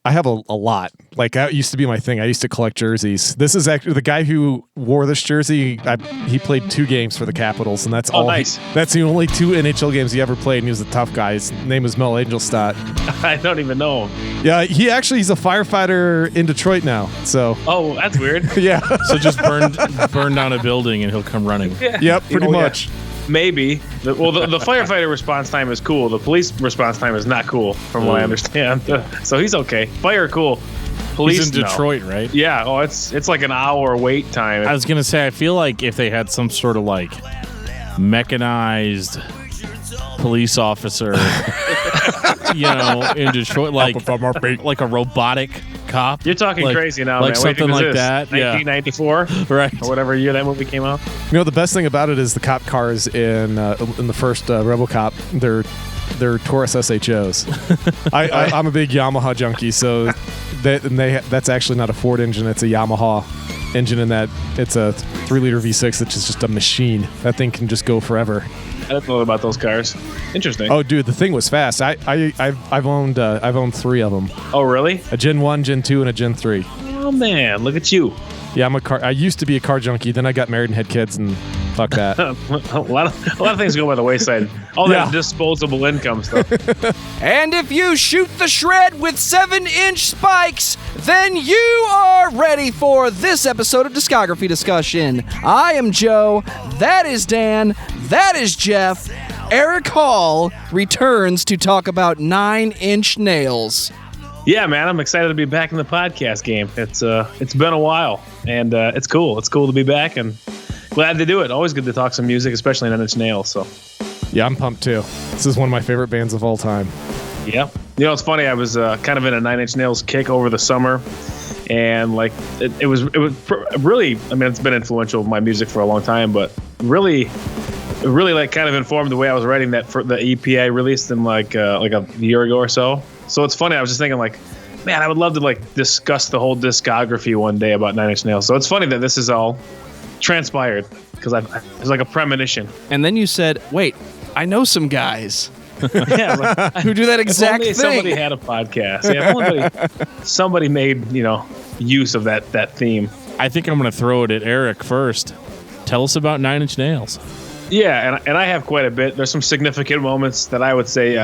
I have a lot. Like, that used to be my thing. I used to collect jerseys. This is actually the guy who wore this jersey. He played 2 games for the Capitals, and that's all. Nice. That's the only 2 NHL games he ever played, and he was a tough guy. His name is Mel Angelstad. I don't even know him. Yeah, he's a firefighter in Detroit now. So. Oh, that's weird. Yeah. So just burn down a building and he'll come running. Yeah. Yep, pretty much. Yeah. Maybe. The firefighter response time is cool. The police response time is not cool, from what I understand. So he's okay. Fire, cool. Police, he's in Detroit, right? Yeah. Oh, it's like an hour wait time. I was gonna say, I feel like if they had some sort of like mechanized police officer, in Detroit, like a robotic cop. You're talking crazy now, like man. Something like that. 1994, right? Or whatever year that movie came out. The best thing about it is the cop cars in the first RoboCop. They're Taurus SHOs. I'm a big Yamaha junkie, so that's actually not a Ford engine. It's a Yamaha engine, in that it's a 3-liter V6, which is just a machine. That thing can just go forever. I don't know about those cars. Interesting. Oh, dude, the thing was fast. I've owned 3 of them. Oh, really? A Gen 1, Gen 2, and a Gen 3. Oh man, look at you. Yeah, I used to be a car junkie. Then I got married and had kids, and fuck that. a lot of things go by the wayside. All that disposable income stuff. And if you shoot the shred with 7-inch spikes, then you are ready for this episode of Discography Discussion. I am Joe. That is Dan. That is Geoff. Erik Hall returns to talk about 9-inch nails. Yeah, man, I'm excited to be back in the podcast game. It's been a while, and it's cool. It's cool to be back, and glad to do it. Always good to talk some music, especially 9 Inch Nails. So, yeah, I'm pumped too. This is one of my favorite bands of all time. Yeah, it's funny. I was kind of in a 9 Inch Nails kick over the summer, and like it was really. I mean, it's been influential in my music for a long time, but really like kind of informed the way I was writing that for the EP I released in like a year ago or so. So it's funny. I was just thinking, like, man, I would love to like discuss the whole discography one day about 9 Inch Nails. So it's funny that this is all transpired, because it's like a premonition. And then you said, "Wait, I know some guys." Yeah, like, who do that exact thing. Somebody had a podcast. Yeah, somebody made use of that theme. I think I'm going to throw it at Erik first. Tell us about 9 Inch Nails. Yeah, and I have quite a bit. There's some significant moments that I would say,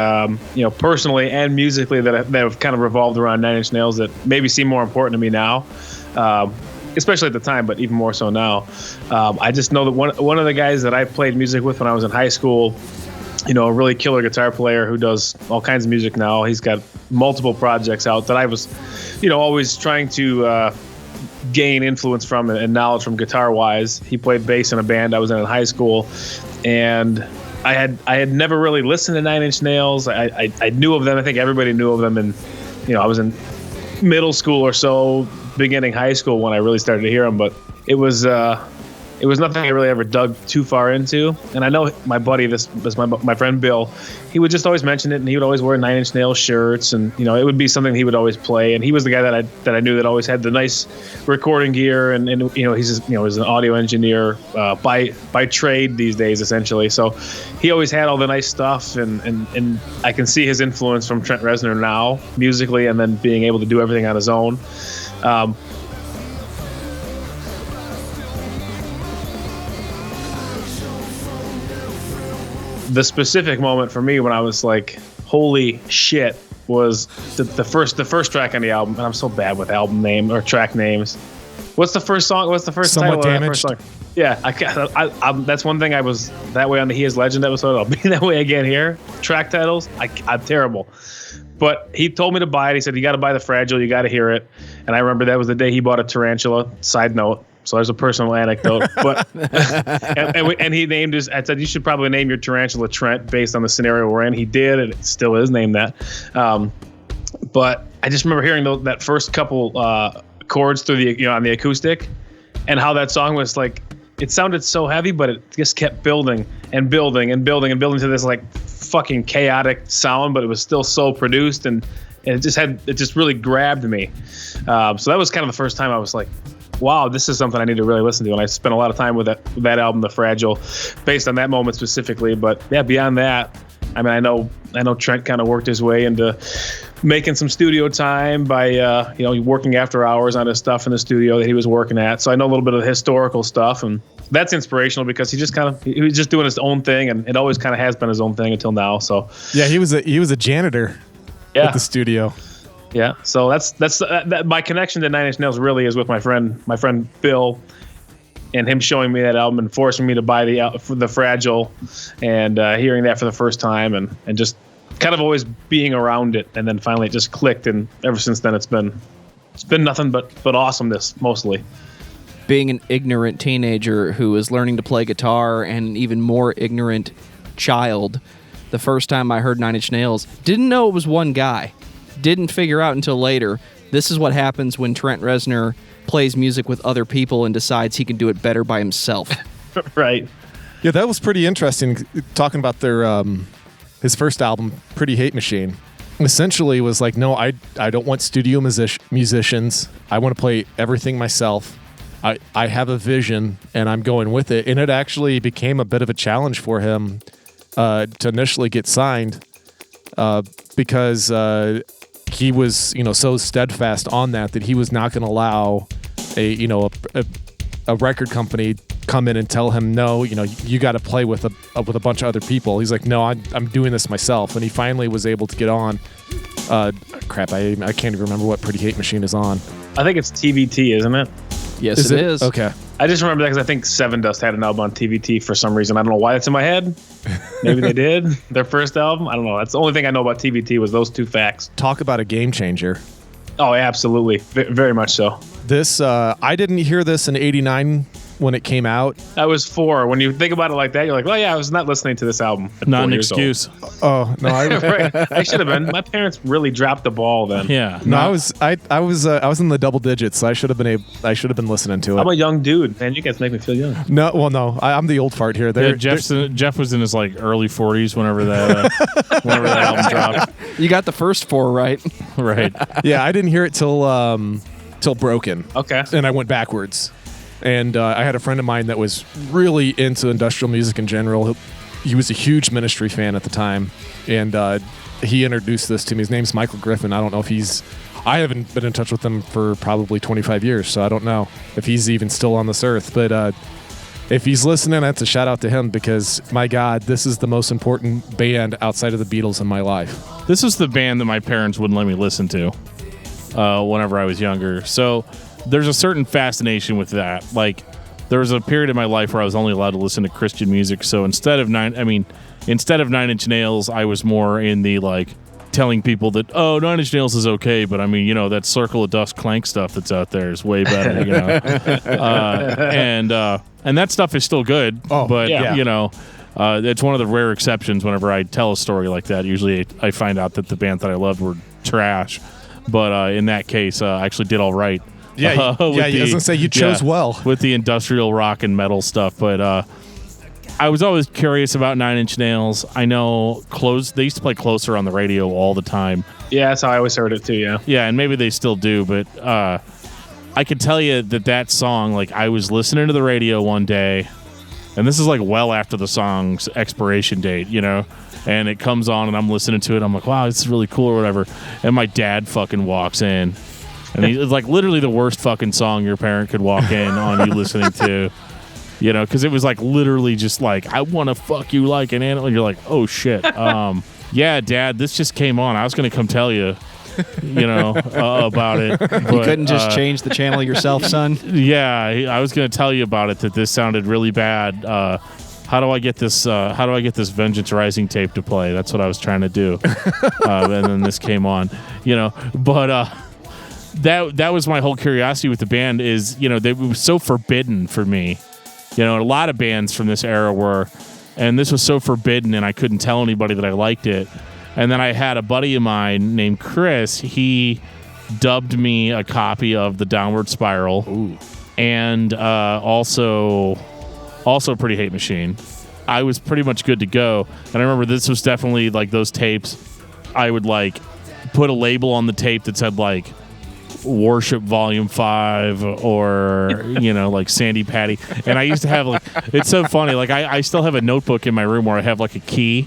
personally and musically that have kind of revolved around 9 Inch Nails that maybe seem more important to me now, especially at the time, but even more so now. I just know that one of the guys that I played music with when I was in high school, a really killer guitar player who does all kinds of music now. He's got multiple projects out that I was, always trying to gain influence from and knowledge from guitar-wise. He played bass in a band I was in high school, and I had never really listened to 9 Inch Nails. I knew of them. I think everybody knew of them, and I was in middle school or so, beginning high school when I really started to hear them. But it was nothing I really ever dug too far into. And I know my buddy, this my friend Bill, he would just always mention it, and he would always wear 9 Inch Nails shirts, and it would be something he would always play. And he was the guy that I knew that always had the nice recording gear, and he's he's an audio engineer by trade these days, essentially. So he always had all the nice stuff, and I can see his influence from Trent Reznor now musically, and then being able to do everything on his own. The specific moment for me when I was like, holy shit, was the first track on the album. And I'm so bad with album name or track names. What's the first song? What's the first Somewhat title Damaged. of that first song? Yeah, I that's one thing. I was that way on the He Is Legend episode. I'll be that way again here. Track titles, I'm terrible. But he told me to buy it. He said, you got to buy the Fragile. You got to hear it. And I remember that was the day he bought a Tarantula. Side note. So there's a personal anecdote, but and he named his. I said you should probably name your tarantula Trent based on the scenario we're in. He did, and it still is named that. But I just remember hearing that first couple chords through the on the acoustic, and how that song was like. It sounded so heavy, but it just kept building and building and building and building to this like fucking chaotic sound. But it was still so produced, and it just really grabbed me. So that was kind of the first time I was like. Wow, this is something I need to really listen to. And I spent a lot of time with that album, The Fragile, based on that moment specifically. But yeah, beyond that, I mean, I know Trent kind of worked his way into making some studio time by working after hours on his stuff in the studio that he was working at. So I know a little bit of the historical stuff, and that's inspirational because he was just doing his own thing, and it always kind of has been his own thing until now. So yeah, he was a janitor at the studio. Yeah, so that's my connection to Nine Inch Nails really is with my friend Bill, and him showing me that album and forcing me to buy the Fragile, and hearing that for the first time, and just kind of always being around it, and then finally it just clicked, and ever since then it's been nothing but awesomeness mostly. Being an ignorant teenager who is learning to play guitar and an even more ignorant child, the first time I heard Nine Inch Nails, didn't know it was one guy. Didn't figure out until later. This is what happens when Trent Reznor plays music with other people and decides he can do it better by himself. Right. Yeah, that was pretty interesting. Talking about their his first album, Pretty Hate Machine, essentially was like, no, I don't want studio musicians. I want to play everything myself. I have a vision, and I'm going with it. And it actually became a bit of a challenge for him to initially get signed because he was, so steadfast on that he was not going to allow a record company come in and tell him, no, you got to play with a bunch of other people. He's like, no, I'm doing this myself. And he finally was able to get on. I can't even remember what Pretty Hate Machine is on. I think it's TVT, isn't it? Yes, it is. Okay. I just remember that because I think Seven Dust had an album on TVT for some reason. I don't know why it's in my head. Maybe they did. Their first album. I don't know. That's the only thing I know about TVT was those two facts. Talk about a game changer. Oh, absolutely. Very much so. This, I didn't hear this in '89 when it came out. I was 4. When you think about it like that, you're like, well, yeah, I was not listening to this album. Not an excuse. Oh no, right. I should have been. My parents really dropped the ball then. Yeah. No, I was in the double digits, so I should have been listening to it. I'm a young dude, man. You guys make me feel young. No, I'm the old fart here. Geoff was in his early 40s whenever that album dropped. You got the first 4 right. Right. Yeah, I didn't hear it till Broken. Okay. And I went backwards. And I had a friend of mine that was really into industrial music in general. He was a huge Ministry fan at the time, and he introduced this to me. His name's Michael Griffin. I don't know if I haven't been in touch with him for probably 25 years, so I don't know if he's even still on this earth. But if he's listening, that's a shout out to him because, my God, this is the most important band outside of the Beatles in my life. This was the band that my parents wouldn't let me listen to whenever I was younger. So there's a certain fascination with that. There was a period in my life where I was only allowed to listen to Christian music. So instead of Nine Inch Nails, I was more in the telling people that, oh, Nine Inch Nails is okay, but that Circle of Dust Clank stuff that's out there is way better, and that stuff is still good. Oh, but yeah. It's one of the rare exceptions whenever I tell a story like that. Usually I find out that the bands that I loved were trash, but in that case, I actually did all right. Yeah, I was going to say you chose well. With the industrial rock and metal stuff, but I was always curious about Nine Inch Nails. I know they used to play Closer on the radio all the time. Yeah, that's how I always heard it too, yeah. Yeah, and maybe they still do, but I could tell you that song, I was listening to the radio one day, and this is well after the song's expiration date, and it comes on and I'm listening to it. I'm like, wow, this is really cool or whatever. And my dad fucking walks in. And it's literally the worst fucking song your parent could walk in on you listening to, because it was literally just I want to fuck you like an animal. And you're like, oh shit. Yeah, Dad, this just came on. I was going to come tell you, about it. But, you couldn't just change the channel yourself, son? Yeah, I was going to tell you about it, that this sounded really bad. How do I get this Vengeance Rising tape to play? That's what I was trying to do. And then this came on, but, That was my whole curiosity with the band is, it was so forbidden for me. A lot of bands from this era were, and this was so forbidden and I couldn't tell anybody that I liked it. And then I had a buddy of mine named Chris. He dubbed me a copy of The Downward Spiral. Ooh. And also Pretty Hate Machine. I was pretty much good to go. And I remember this was definitely those tapes. I would put a label on the tape that said Worship Volume 5 or Sandy Patty, and I used to have it's so funny I still have a notebook in my room where I have a key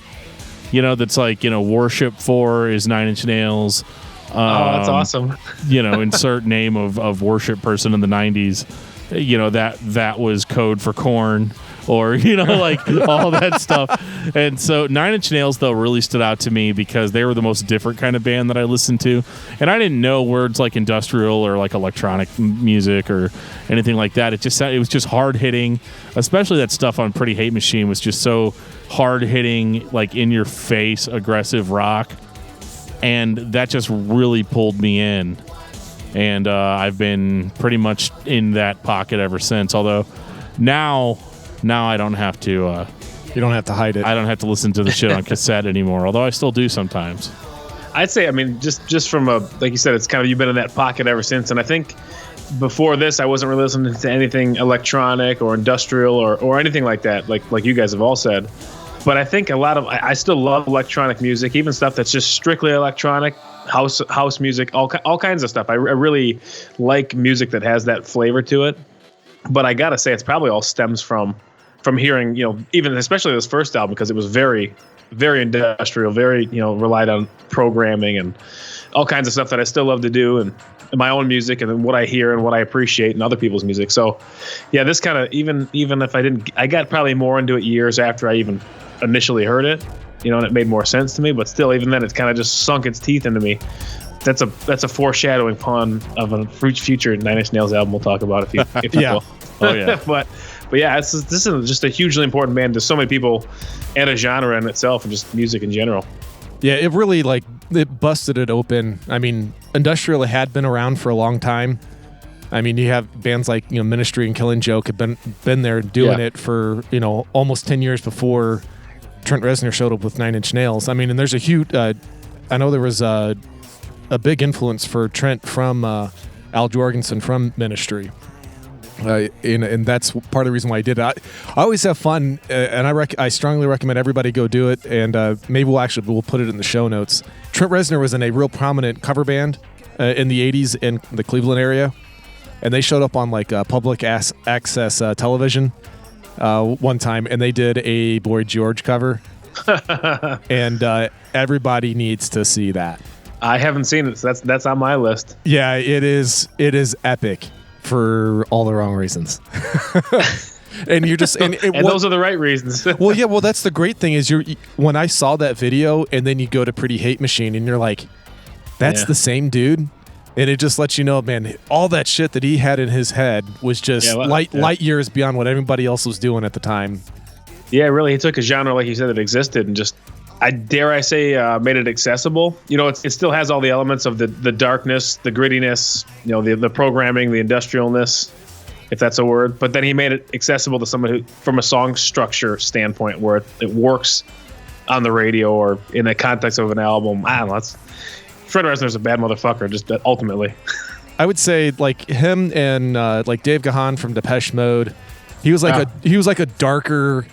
that's like, Worship 4 is 9 Inch Nails. That's awesome. Insert name of worship person in the 90s. That was code for Korn, or like all that stuff. And so 9 Inch Nails though really stood out to me because they were the most different kind of band that I listened to, and I didn't know words like industrial or like electronic music or anything like that. It was just hard hitting, especially that stuff on Pretty Hate Machine was just so hard hitting, like in your face, aggressive rock, and that just really pulled me in. And I've been pretty much in that pocket ever since. Although now I don't have to. You don't have to hide it. I don't have to listen to the shit on cassette anymore. Although I still do sometimes. I'd say, just from like you said, it's kind of, you've been in that pocket ever since. And I think before this, I wasn't really listening to anything electronic or industrial or anything like that, like you guys have all said. But I think I still love electronic music, even stuff that's just strictly electronic. House music, all kinds of stuff. I really like music that has that flavor to it. But I gotta say, it's probably all stems from hearing, even especially this first album, because it was very, very industrial, very, relied on programming and all kinds of stuff that I still love to do, and my own music and what I hear and what I appreciate in other people's music. So, yeah, this kind of, even if I got probably more into it years after I even initially heard it. And it made more sense to me, but still, even then, it's kind of just sunk its teeth into me. That's a foreshadowing pun of a future 9 Inch Nails album we'll talk about if you yeah. will. Oh yeah. but yeah, this is just a hugely important band to so many people, and a genre in itself, and just music in general. Yeah, it really it busted it open. Industrial had been around for a long time. You have bands like Ministry and Killing Joke have been there doing it for almost 10 years before Trent Reznor showed up with 9 Inch Nails. And there's a huge. I know there was a big influence for Trent from Al Jorgensen from Ministry, and that's part of the reason why I did it. I always have fun, and I strongly recommend everybody go do it. And maybe we'll put it in the show notes. Trent Reznor was in a real prominent cover band in the '80s in the Cleveland area, and they showed up on public access television. One time, and they did a Boy George cover, and everybody needs to see that. I haven't seen it, so that's on my list. Yeah, it is epic for all the wrong reasons. And you're just and those are the right reasons. Well, that's the great thing is when I saw that video, and then you go to Pretty Hate Machine, and you're like, that's the same dude. And it just lets you know, man, all that shit that he had in his head was just light years beyond what everybody else was doing at the time. Yeah, really. He took a genre, like you said, that existed and just, I say, made it accessible. It still has all the elements of the darkness, the grittiness, the programming, the industrialness, if that's a word. But then he made it accessible to somebody who, from a song structure standpoint, where it works on the radio or in the context of an album. I don't know. Trent Reznor's a bad motherfucker, just ultimately. I would say him and Dave Gahan from Depeche Mode. He was like a darker,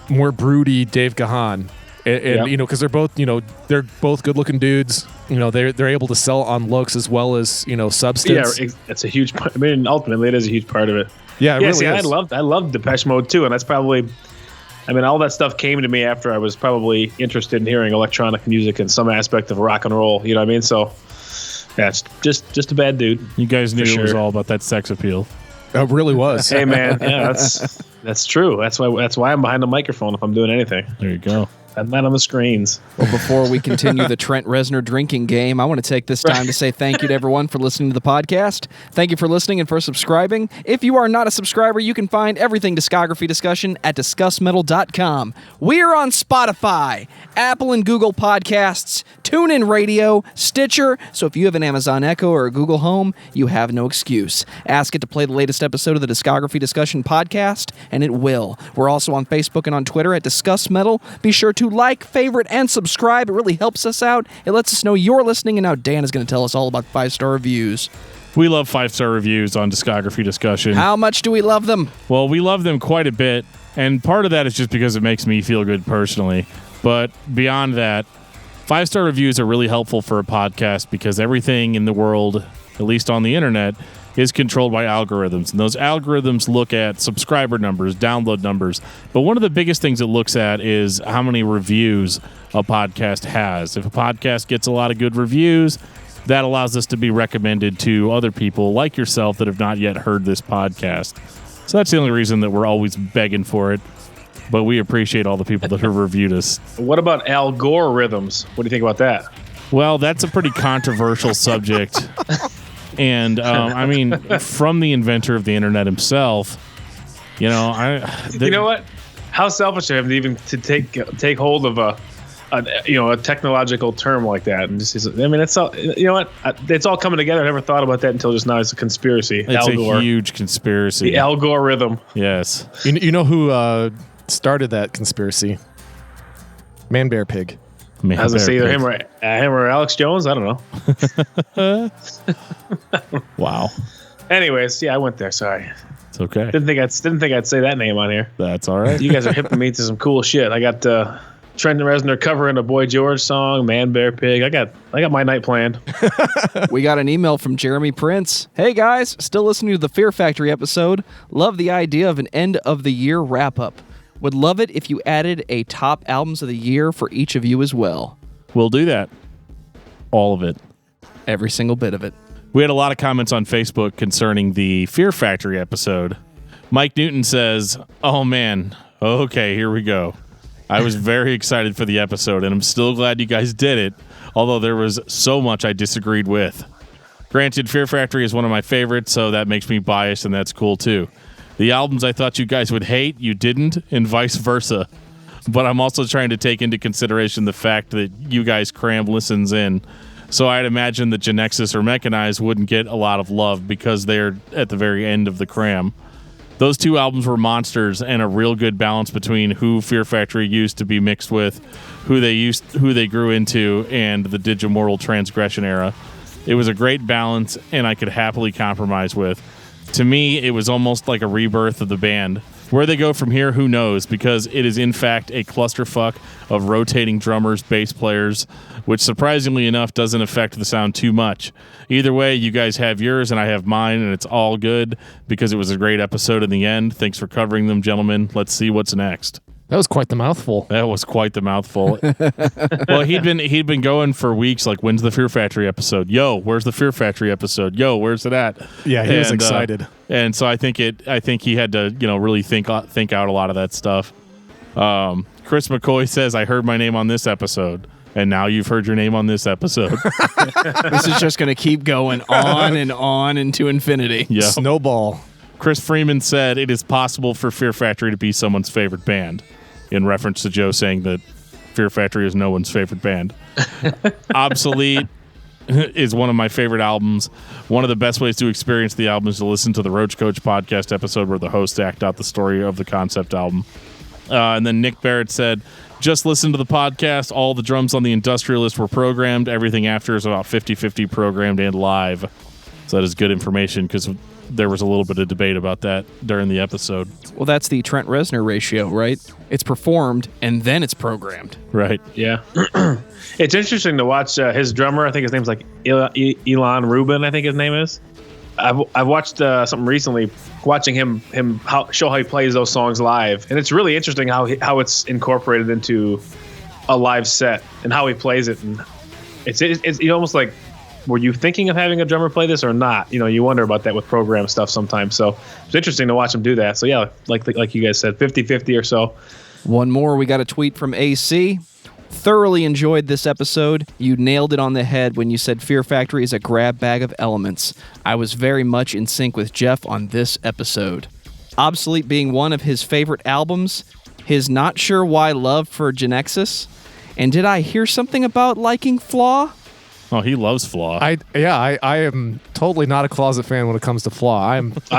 more broody Dave Gahan, and because they're both good looking dudes. They're able to sell on looks as well as substance. Yeah, that's a huge part. Ultimately, it is a huge part of it. Yeah, it really is. I loved Depeche Mode too, and that's probably. All that stuff came to me after I was probably interested in hearing electronic music and some aspect of rock and roll. You know what I mean? So, yeah, it's just a bad dude. You guys knew it was all about that sex appeal. It really was. Hey, man, yeah, that's true. That's why I'm behind the microphone if I'm doing anything. There you go. I'm not on the screens. Well, before we continue the Trent Reznor drinking game, I want to take this time to say thank you to everyone for listening to the podcast. Thank you for listening and for subscribing. If you are not a subscriber, you can find everything Discography Discussion at discussmetal.com. We are on Spotify, Apple and Google Podcasts, TuneIn Radio, Stitcher. So if you have an Amazon Echo or a Google Home, you have no excuse. Ask it to play the latest episode of the Discography Discussion podcast, and it will. We're also on Facebook and on Twitter at Discuss Metal. Be sure to like, favorite, and subscribe. It really helps us out. It lets us know you're listening, and now Dan is going to tell us all about 5-star reviews. We love 5-star reviews on Discography Discussion. How much do we love them? Well, we love them quite a bit, and part of that is just because it makes me feel good personally. But beyond that, 5-star reviews are really helpful for a podcast because everything in the world, at least on the internet, is controlled by algorithms. And those algorithms look at subscriber numbers, download numbers. But one of the biggest things it looks at is how many reviews a podcast has. If a podcast gets a lot of good reviews, that allows us to be recommended to other people like yourself that have not yet heard this podcast. So that's the only reason that we're always begging for it. But we appreciate all the people that have reviewed us. What about algorithms? What do you think about that? Well, that's a pretty controversial subject. And, I mean, from the inventor of the internet himself, you know, you know what? How selfish of him even to take hold of a technological term like that, and just, I mean, it's all, you know what? It's all coming together. I never thought about that until just now. It's a conspiracy. It's a huge conspiracy. The algorithm. Yes. You know who started that conspiracy? Man Bear Pig. I was gonna say either him or Alex Jones. I don't know. Wow. Anyways, yeah, I went there. Sorry. It's okay. Didn't think I'd say that name on here. That's all right. You guys are hipping me to some cool shit. I got Trent and Reznor covering a Boy George song, Man Bear Pig. I got my night planned. We got an email from Jeremy Prince. Hey guys, still listening to the Fear Factory episode. Love the idea of an end of the year wrap up. Would love it if you added a top albums of the year for each of you as well. We'll do that. All of it. Every single bit of it. We had a lot of comments on Facebook concerning the Fear Factory episode. Mike Newton says, oh man, okay, here we go. I was very excited for the episode, and I'm still glad you guys did it, although there was so much I disagreed with. Granted, Fear Factory is one of my favorites, so that makes me biased, and that's cool too. The albums I thought you guys would hate, you didn't, and vice versa. But I'm also trying to take into consideration the fact that you guys cram listens in. So I'd imagine that Genexus or Mechanized wouldn't get a lot of love because they're at the very end of the cram. Those two albums were monsters and a real good balance between who Fear Factory used to be mixed with, who they grew into, and the Digimortal Transgression era. It was a great balance, and I could happily compromise with. To me, it was almost like a rebirth of the band. Where they go from here, who knows, because it is in fact a clusterfuck of rotating drummers, bass players, which surprisingly enough doesn't affect the sound too much. Either way, you guys have yours and I have mine, and it's all good because it was a great episode in the end. Thanks for covering them, gentlemen. Let's see what's next. That was quite the mouthful. That was quite the mouthful. Well, he'd been going for weeks, like, when's the Fear Factory episode? Yo, where's the Fear Factory episode? Yo, where's it at? Yeah, he was excited. And so I think he had to, really think out a lot of that stuff. Chris McCoy says, I heard my name on this episode. And now you've heard your name on this episode. This is just going to keep going on and on into infinity. Yeah. Snowball. Chris Freeman said it is possible for Fear Factory to be someone's favorite band, in reference to Joe saying that Fear Factory is no one's favorite band. Obsolete is one of my favorite albums. One of the best ways to experience the album is to listen to the Roach Coach podcast episode where the hosts act out the story of the concept album. And then Nick Barrett said, just listen to the podcast. All the drums on the Industrialist were programmed. Everything after is about 50-50 programmed and live. So that is good information because there was a little bit of debate about that during the episode. Well, that's the Trent Reznor ratio, right? It's performed and then it's programmed. Right. Yeah. It's interesting to watch his drummer. I think his name's like Elon Rubin, I think his name is. I've watched something recently, watching him show how he plays those songs live, and it's really interesting how it's incorporated into a live set and how he plays it. And it's almost like, were you thinking of having a drummer play this or not? You wonder about that with program stuff sometimes. So it's interesting to watch him do that. So yeah, like you guys said, 50-50 or so. One more, we got a tweet from AC. Thoroughly enjoyed this episode. You nailed it on the head when you said Fear Factory is a grab bag of elements. I was very much in sync with Geoff on this episode. Obsolete being one of his favorite albums, his not sure why love for Genexus, and did I hear something about liking Flaw? Oh, he loves Flaw. I am totally not a closet fan when it comes to Flaw. I'm with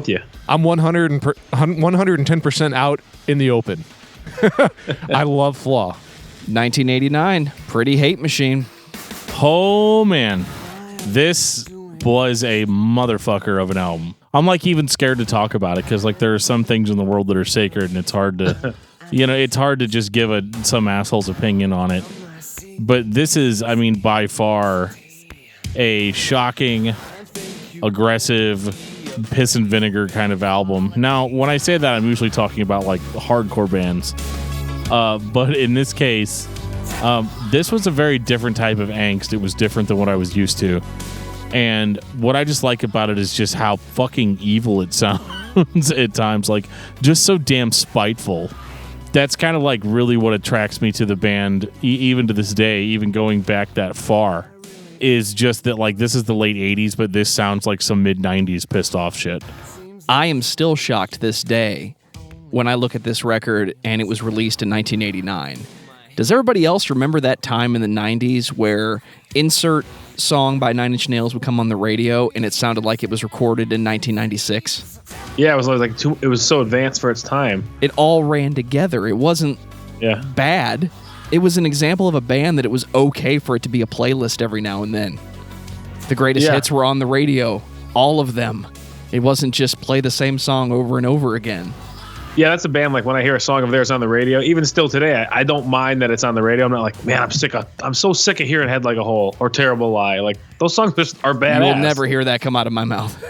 you. I'm 110% out in the open. I love Flaw. 1989, pretty hate machine. Oh man, this was a motherfucker of an album. I'm like even scared to talk about it because like there are some things in the world that are sacred, and it's hard to, it's hard to just give some asshole's opinion on it. But this is, by far a shocking aggressive, piss and vinegar kind of album. Now, when I say that, I'm usually talking about like hardcore bands. But in this case, this was a very different type of angst. It was different than what I was used to. And what I just like about it is just how fucking evil it sounds at times. Like, just so damn spiteful. That's kind of like really what attracts me to the band, even to this day, even going back that far, is just that, like, this is the late 80s, but this sounds like some mid-90s pissed off shit. I am still shocked this day when I look at this record and it was released in 1989. Does everybody else remember that time in the 90s where insert song by Nine Inch Nails would come on the radio and it sounded like it was recorded in 1996? Yeah, it was like it was so advanced for its time. It all ran together. It wasn't bad. It was an example of a band that it was okay for it to be a playlist every now and then. The greatest hits were on the radio, all of them. It wasn't just play the same song over and over again. Yeah, that's a band, like when I hear a song of theirs on the radio, even still today, I don't mind that it's on the radio. I'm not like, man, I'm so sick of hearing Head Like a Hole or Terrible Lie. Like, those songs just are badass. You will never hear that come out of my mouth.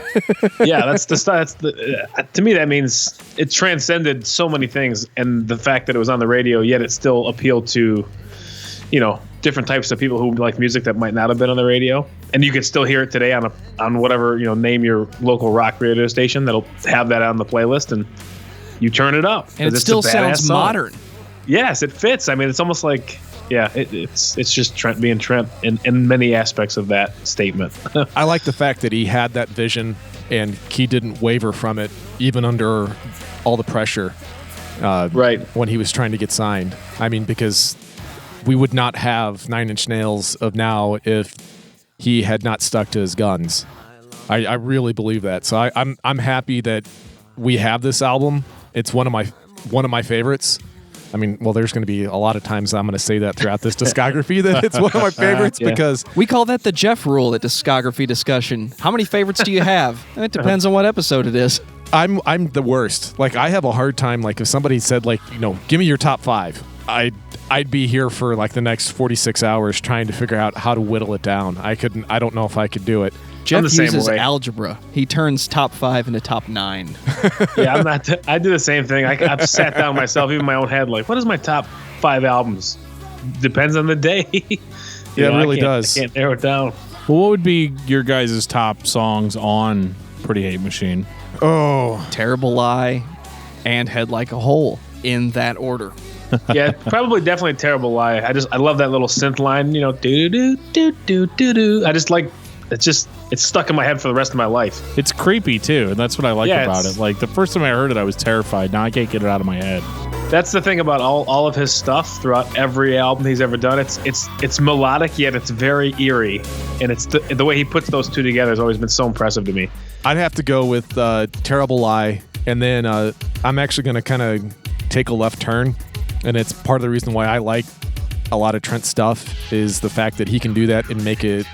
Yeah, to me, that means it transcended so many things, and the fact that it was on the radio, yet it still appealed to, different types of people who like music that might not have been on the radio. And you can still hear it today on whatever, name your local rock radio station that'll have that on the playlist, and you turn it up. And it still sounds modern. Yes, it fits. I mean, it's almost like, it's just Trent being Trent in many aspects of that statement. I like the fact that he had that vision and he didn't waver from it, even under all the pressure. Right. When he was trying to get signed. I mean, because we would not have Nine Inch Nails of now if he had not stuck to his guns. I really believe that. So I'm happy that we have this album. It's one of my favorites. I mean, well, there's going to be a lot of times I'm going to say that throughout this discography that it's one of my favorites because we call that the Geoff rule at Discography Discussion. How many favorites do you have? It depends on what episode it is. I'm the worst. Like, I have a hard time. Like, if somebody said, like, give me your top 5, I'd be here for like the next 46 hours trying to figure out how to whittle it down. I don't know if I could do it. Geoff uses algebra. He turns top 5 into top 9. Yeah, I do the same thing. I've sat down myself, even in my own head, like, what is my top 5 albums? Depends on the day. Yeah, it really does. I can't narrow it down. Well, what would be your guys' top songs on Pretty Hate Machine? Oh, Terrible Lie and Head Like a Hole in that order. Yeah, definitely Terrible Lie. I love that little synth line, do do do do do do. I just like it's stuck in my head for the rest of my life. It's creepy too, and that's what I like about it. Like, the first time I heard it, I was terrified. Now I can't get it out of my head. That's the thing about all of his stuff throughout every album he's ever done. It's melodic, yet it's very eerie, and it's the way he puts those two together has always been so impressive to me. I'd have to go with Terrible Lie, and then I'm actually going to kind of take a left turn, and it's part of the reason why I like a lot of Trent's stuff is the fact that he can do that and make it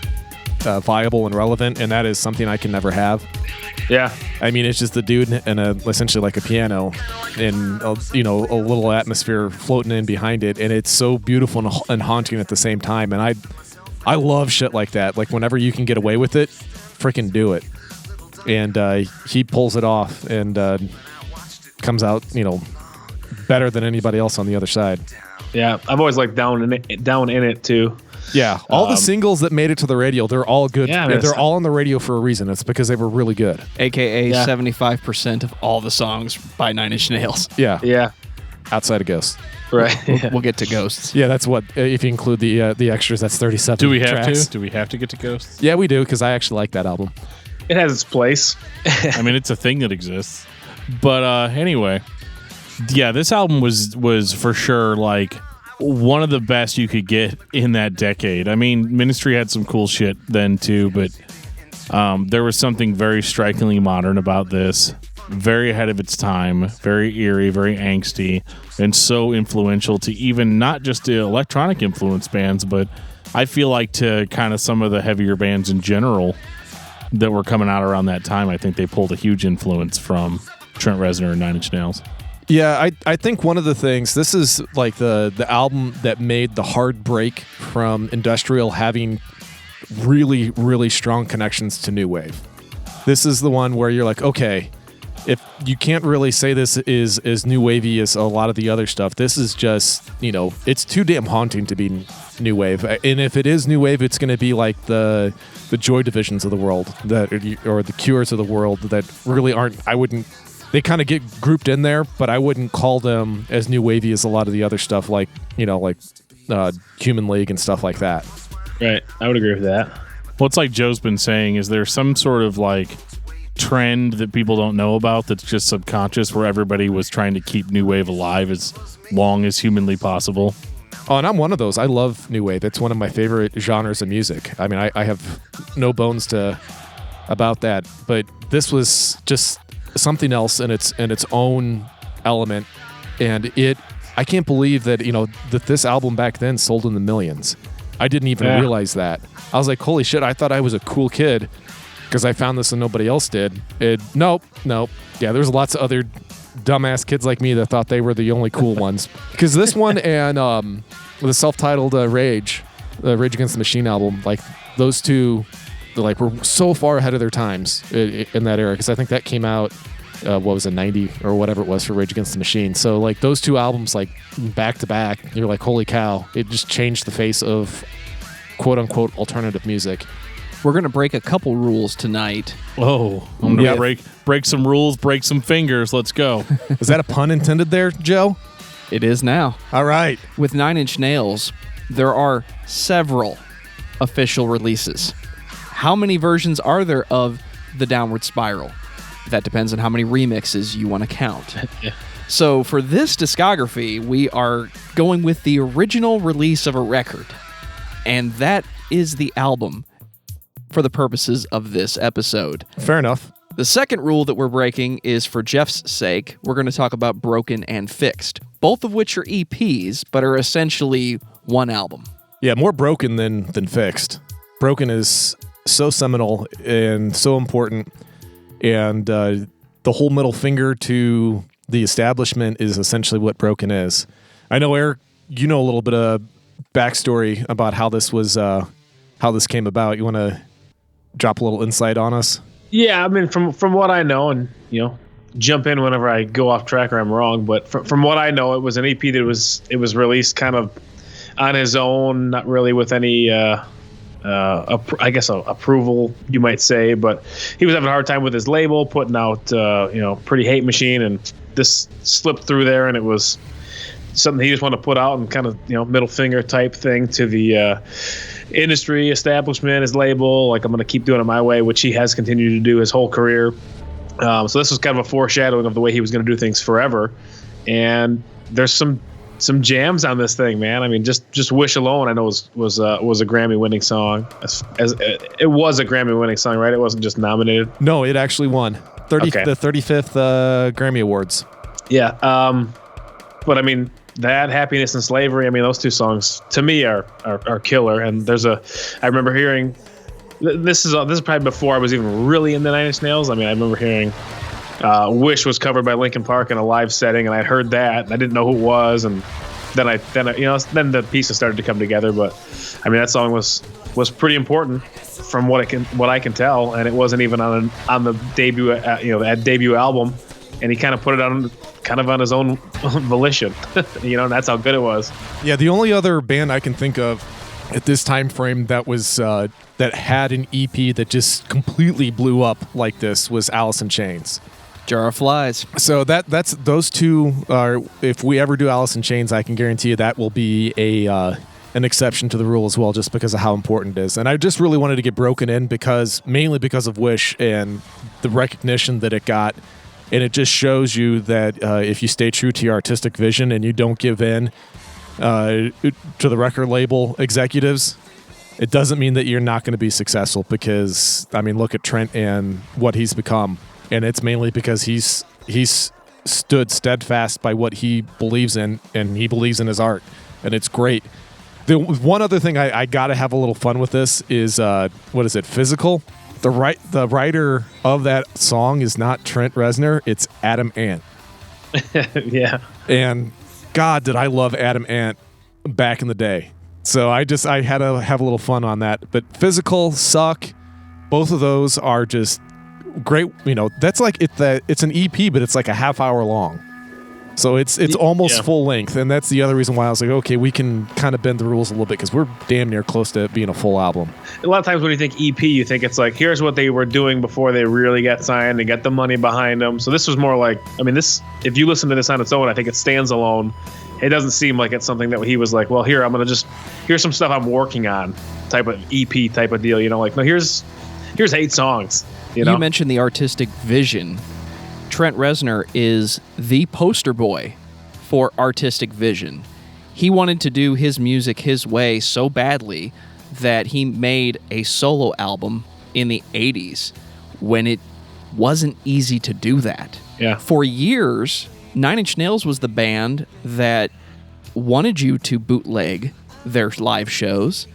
viable and relevant, and that is something I can never have. Yeah, I mean, it's just the dude and essentially like a piano and a little atmosphere floating in behind it, and it's so beautiful and haunting at the same time. And I love shit like that. Like, whenever you can get away with it, freaking do it. And he pulls it off and comes out better than anybody else on the other side. Yeah, I've always liked Down in It too. Yeah, all the singles that made it to the radio, they're all good. Yeah, they're all on the radio for a reason. It's because they were really good. AKA 75% of all the songs by Nine Inch Nails. Yeah. Yeah. Outside of Ghosts. Right. We'll get to Ghosts. Yeah, that's what, if you include the extras, that's 37 Do we have tracks. to? Do we have to get to Ghosts? Yeah, we do, because I actually like that album. It has its place. I mean, it's a thing that exists. But anyway, yeah, this album was for sure like one of the best you could get in that decade. I mean, Ministry had some cool shit then too, but there was something very strikingly modern about this. Very ahead of its time, very eerie, very angsty, and so influential to even not just the electronic influence bands, but I feel like to kind of some of the heavier bands in general that were coming out around that time. I think they pulled a huge influence from Trent Reznor and Nine Inch Nails. Yeah, I think one of the things, this is like the album that made the hard break from industrial having really, really strong connections to new wave. This is the one where you're like, okay, if you can't really say this is as new wavy as a lot of the other stuff, this is just, it's too damn haunting to be new wave. And if it is new wave, it's going to be like the Joy Divisions of the world or the Cures of the world that really aren't. They kind of get grouped in there, but I wouldn't call them as new wavy as a lot of the other stuff, like Human League and stuff like that. Right, I would agree with that. Well, it's like Joe's been saying, is there some sort of like trend that people don't know about that's just subconscious, where everybody was trying to keep new wave alive as long as humanly possible? Oh, and I'm one of those. I love new wave. It's one of my favorite genres of music. I mean, I have no bones about that. But this was just something else in its own element, and I can't believe that that this album back then sold in the millions. I didn't even realize that. I was like, holy shit! I thought I was a cool kid because I found this and nobody else did. Nope. Yeah, there's lots of other dumbass kids like me that thought they were the only cool ones. Because this one and the self-titled Rage Against the Machine album, like those two, were so far ahead of their times in that era. Because I think that came out, 90 or whatever it was for Rage Against the Machine. So like those two albums, like back to back, you're like, holy cow! It just changed the face of quote unquote alternative music. We're going to break a couple rules tonight. Oh, I'm going to break some rules, break some fingers. Let's go. Is that a pun intended there, Joe? It is now. All right. With 9 Inch Nails, there are several official releases. How many versions are there of The Downward Spiral? That depends on how many remixes you want to count. So for this discography, we are going with the original release of a record. And that is the album for the purposes of this episode. Fair enough. The second rule that we're breaking is for Geoff's sake. We're going to talk about Broken and Fixed, both of which are EPs, but are essentially one album. Yeah, more Broken than Fixed. Broken is so seminal and so important, and the whole middle finger to the establishment is essentially what Broken is. I know, Eric, you know a little bit of backstory about how this came about. You want to drop a little insight on us? Yeah, I mean, from what I know, and jump in whenever I go off track or I'm wrong, but from what I know, it was an EP that was released kind of on his own, not really with any approval, you might say, but he was having a hard time with his label putting out Pretty Hate Machine, and this slipped through there, and it was something he just wanted to put out and kind of middle finger type thing to the industry establishment, his label, like, I'm going to keep doing it my way, which he has continued to do his whole career. So this was kind of a foreshadowing of the way he was going to do things forever. And there's some jams on this thing, man. I mean, just Wish alone, I know was a Grammy winning song. As it was a Grammy winning song, right? It wasn't just nominated. No, it actually won the 35th Grammy Awards. Yeah. But I mean, that, Happiness and Slavery, I mean, those two songs to me are killer. And I remember hearing, this is probably before I was even really into 9 Inch Nails. I mean, I remember hearing Wish was covered by Linkin Park in a live setting, and I heard that, and I didn't know who it was, and then the pieces started to come together. But I mean, that song was pretty important from what I can tell, and it wasn't even on the debut that debut album, and he kind of put it on his own volition, and that's how good it was. Yeah, the only other band I can think of at this time frame that was that had an EP that just completely blew up like this was Alice in Chains. Jar of Flies. So that's those two are. If we ever do Alice in Chains, I can guarantee you that will be an exception to the rule as well, just because of how important it is. And I just really wanted to get Broken in mainly because of Wish and the recognition that it got. And it just shows you that if you stay true to your artistic vision and you don't give in to the record label executives, it doesn't mean that you're not going to be successful. Because, I mean, look at Trent and what he's become. And it's mainly because he's stood steadfast by what he believes in, and he believes in his art. And it's great. The one other thing I got to have a little fun with this is, Physical? The writer of that song is not Trent Reznor, it's Adam Ant. Yeah. And God, did I love Adam Ant back in the day. So I had to have a little fun on that. But Physical, Suck, both of those are just great. That's like it's an EP, but it's like a half hour long. So it's almost full length, and that's the other reason why I was like, okay, we can kind of bend the rules a little bit because we're damn near close to being a full album. A lot of times when you think EP, you think it's like, here's what they were doing before they really got signed and got the money behind them. So this was more like, this, if you listen to this on its own, I think it stands alone. It doesn't seem like it's something that he was like, well, here, here's some stuff I'm working on, type of EP type of deal. Like, no, here's 8 songs. You mentioned the artistic vision. Trent Reznor is the poster boy for artistic vision. He wanted to do his music his way so badly that he made a solo album in the 80s when it wasn't easy to do that. Yeah. For years, Nine Inch Nails was the band that wanted you to bootleg their live shows.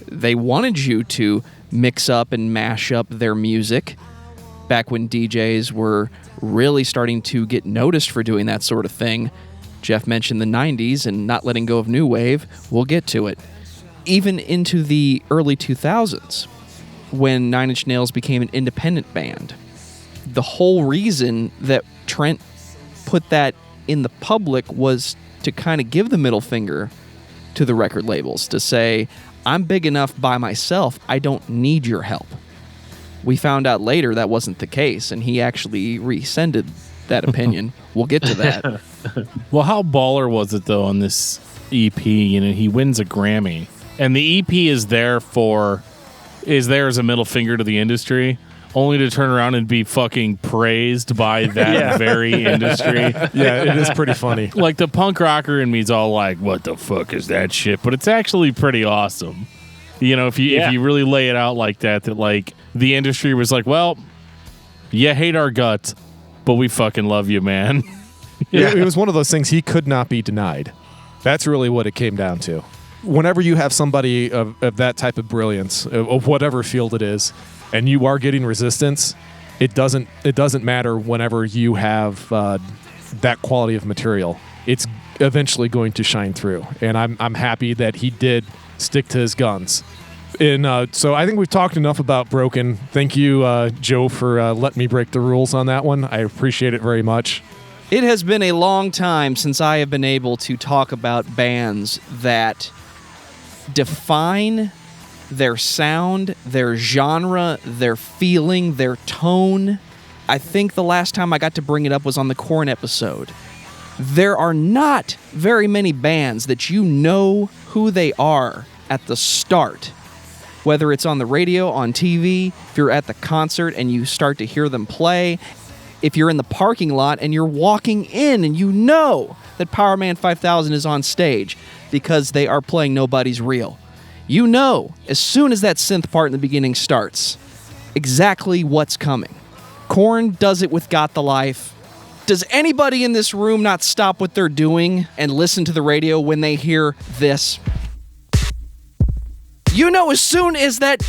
They wanted you to mix up and mash up their music back when DJs were really starting to get noticed for doing that sort of thing. Geoff mentioned the 90s and not letting go of new wave. We'll get to it. Even into the early 2000s, when Nine Inch Nails became an independent band. The whole reason that Trent put that in the public was to kind of give the middle finger to the record labels, to say, I'm big enough by myself, I don't need your help. We found out later that wasn't the case, and he actually rescinded that opinion. We'll get to that. Well, how baller was it, though, on this EP? He wins a Grammy, and the EP is there as a middle finger to the industry, only to turn around and be fucking praised by that very industry. Yeah, it is pretty funny. Like, the punk rocker in me is all like, what the fuck is that shit? But it's actually pretty awesome. If you really lay it out like that like the industry was like, well, you hate our guts, but we fucking love you, man. It was one of those things he could not be denied. That's really what it came down to. Whenever you have somebody of that type of brilliance, of whatever field it is, and you are getting resistance, it doesn't matter whenever you have that quality of material. It's eventually going to shine through. And I'm happy that he did stick to his guns. And so I think we've talked enough about Broken. Thank you, Joe, for letting me break the rules on that one. I appreciate it very much. It has been a long time since I have been able to talk about bands that define their sound, their genre, their feeling, their tone. I think the last time I got to bring it up was on the Korn episode. There are not very many bands that you know who they are at the start. Whether it's on the radio, on TV, if you're at the concert and you start to hear them play, if you're in the parking lot and you're walking in and you know that Power Man 5000 is on stage because they are playing Nobody's Real. You know, as soon as that synth part in the beginning starts, exactly what's coming. Korn does it with Got the Life. Does anybody in this room not stop what they're doing and listen to the radio when they hear this? You know, as soon as that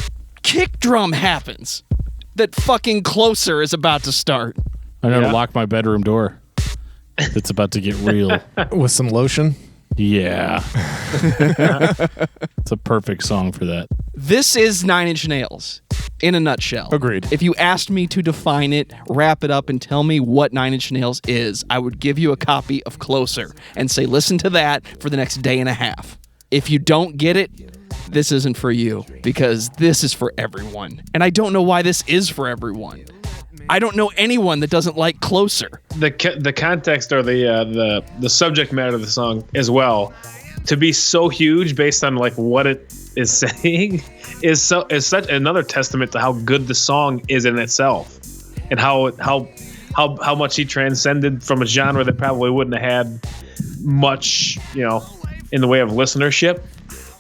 kick drum happens, that fucking Closer is about to start. I know to lock my bedroom door. It's about to get real. With some lotion? Yeah. It's a perfect song for that. This is Nine Inch Nails in a nutshell. Agreed. If you asked me to define it, wrap it up, and tell me what Nine Inch Nails is, I would give you a copy of Closer and say, listen to that for the next day and a half. If you don't get it, this isn't for you, because this is for everyone. And I don't know why this is for everyone. I don't know anyone that doesn't like Closer. The context or the subject matter of the song as well, to be so huge based on like what it is saying is such another testament to how good the song is in itself, and how much he transcended from a genre that probably wouldn't have had much, in the way of listenership,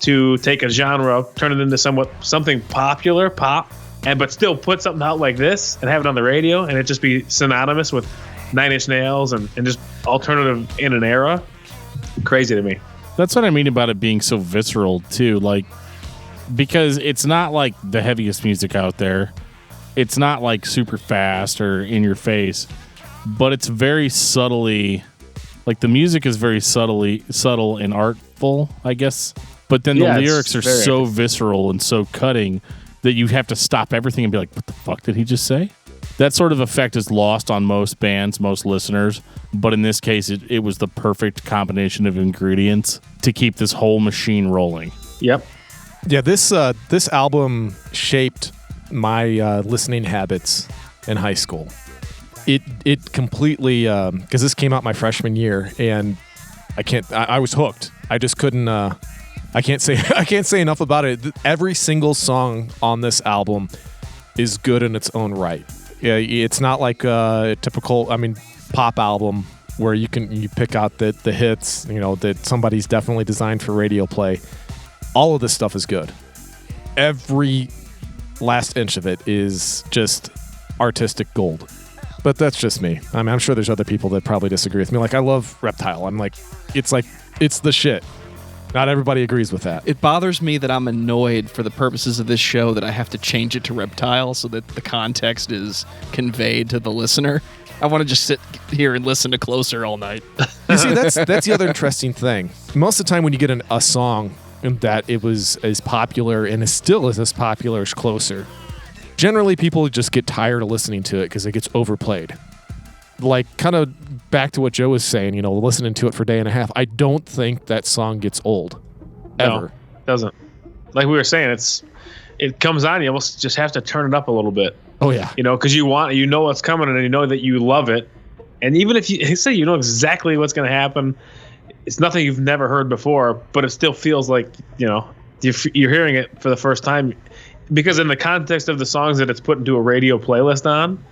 to take a genre, turn it into something popular, pop, but still put something out like this and have it on the radio and it just be synonymous with Nine Inch Nails and just alternative in an era. Crazy to me. That's what I mean about it being so visceral too, like, because it's not like the heaviest music out there. It's not like super fast or in your face, but it's very subtly, like the music is very subtle and artful, I guess. But then the lyrics are so visceral and so cutting that you have to stop everything and be like, what the fuck did he just say? that sort of effect is lost on most bands, most listeners. But in this case, it was the perfect combination of ingredients to keep this whole machine rolling. Yep. Yeah, this album shaped my listening habits in high school. It completely, because this came out my freshman year, and I was hooked. I just couldn't. I can't say enough about it. Every single song on this album is good in its own right. Yeah, it's not like a typical, pop album where you pick out the hits, that somebody's definitely designed for radio play. All of this stuff is good. Every last inch of it is just artistic gold. But that's just me. I'm sure there's other people that probably disagree with me. Like, I love Reptile. It's the shit. Not everybody agrees with that. It bothers me that I'm annoyed for the purposes of this show that I have to change it to Reptile so that the context is conveyed to the listener. I want to just sit here and listen to Closer all night. You see, that's the other interesting thing. Most of the time when you get a song that it was as popular and still is as popular as Closer, generally people just get tired of listening to it because it gets overplayed. Like, kind of back to what Joe was saying, listening to it for a day and a half, I don't think that song gets old. Ever. No, it doesn't. Like we were saying, it comes on, you almost just have to turn it up a little bit. Oh, yeah. Because you know what's coming and you know that you love it. And even if you say you know exactly what's going to happen, it's nothing you've never heard before, but it still feels like, you're hearing it for the first time. Because in the context of the songs that it's put into a radio playlist on,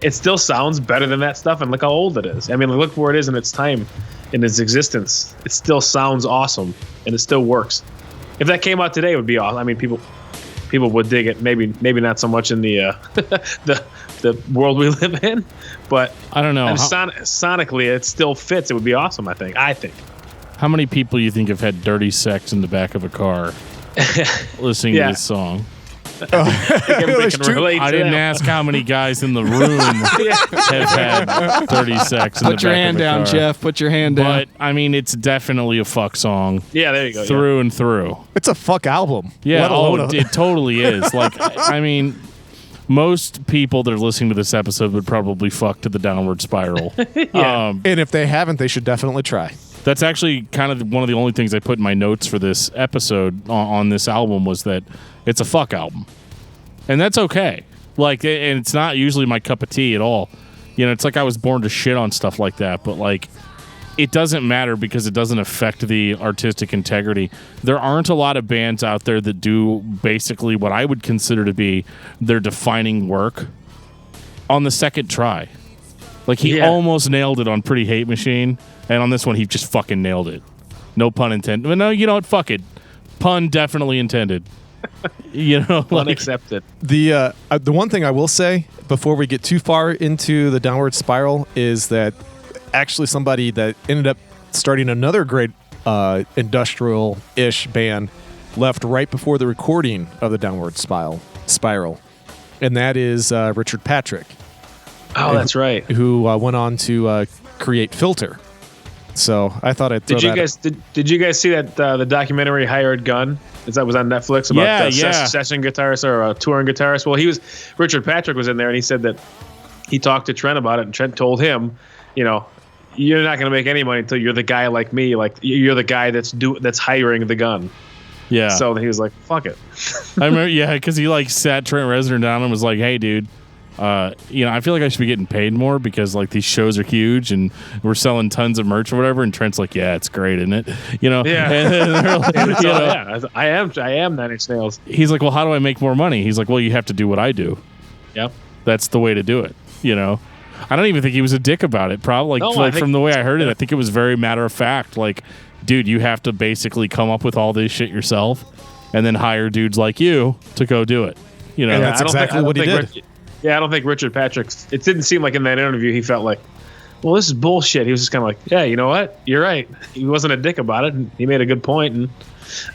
it still sounds better than that stuff, and look how old it is. Look where it is in its time, in its existence. It still sounds awesome, and it still works. If that came out today, it would be awesome. People would dig it. Maybe not so much in the the world we live in, but I don't know. Sonically, it still fits. It would be awesome. I think. How many people you think have had dirty sex in the back of a car listening to this song? I didn't ask how many guys in the room have had dirty sex in the back of a car. Put your hand down, Geoff. Put your hand down. But, it's definitely a fuck song. Yeah, there you go. Through and through. It's a fuck album. Yeah, it totally is. Like, most people that are listening to this episode would probably fuck to the Downward Spiral. Yeah. And if they haven't, they should definitely try. That's actually kind of one of the only things I put in my notes for this episode on this album was that it's a fuck album. And that's okay. Like, and it's not usually my cup of tea at all. It's like I was born to shit on stuff like that, but like, it doesn't matter because it doesn't affect the artistic integrity. There aren't a lot of bands out there that do basically what I would consider to be their defining work on the second try. Like, he almost nailed it on Pretty Hate Machine, and on this one, he just fucking nailed it. No pun intended. But no, you know what? Fuck it. Pun definitely intended. Pun accepted. The one thing I will say before we get too far into the Downward Spiral is that actually somebody that ended up starting another great industrial-ish band left right before the recording of the Downward Spiral, and that is Richard Patrick. Oh, that's right. Who went on to create Filter. So I thought I'd throw Did you guys see that the documentary Hired Gun? That was on Netflix about session guitarist or a touring guitarist. Well, Richard Patrick was in there, and he said that he talked to Trent about it, and Trent told him, you're not going to make any money until you're the guy like me, like you're the guy that's hiring the gun. Yeah. So he was like, fuck it. I remember, because he like sat Trent Reznor down and was like, hey, dude. I feel like I should be getting paid more because like these shows are huge and we're selling tons of merch or whatever. And Trent's like, yeah, it's great, isn't it? Yeah. I am 9 Inch Nails. He's like, well, how do I make more money? He's like, well, you have to do what I do. Yep. That's the way to do it. I don't even think he was a dick about it. Probably from the way I heard it, I think it was very matter of fact. Like, dude, you have to basically come up with all this shit yourself and then hire dudes like you to go do it. And that's exactly what he did. I don't think Richard Patrick, it didn't seem like in that interview he felt like, well, this is bullshit. He was just kind of like, yeah, you know what? You're right. He wasn't a dick about it. And he made a good point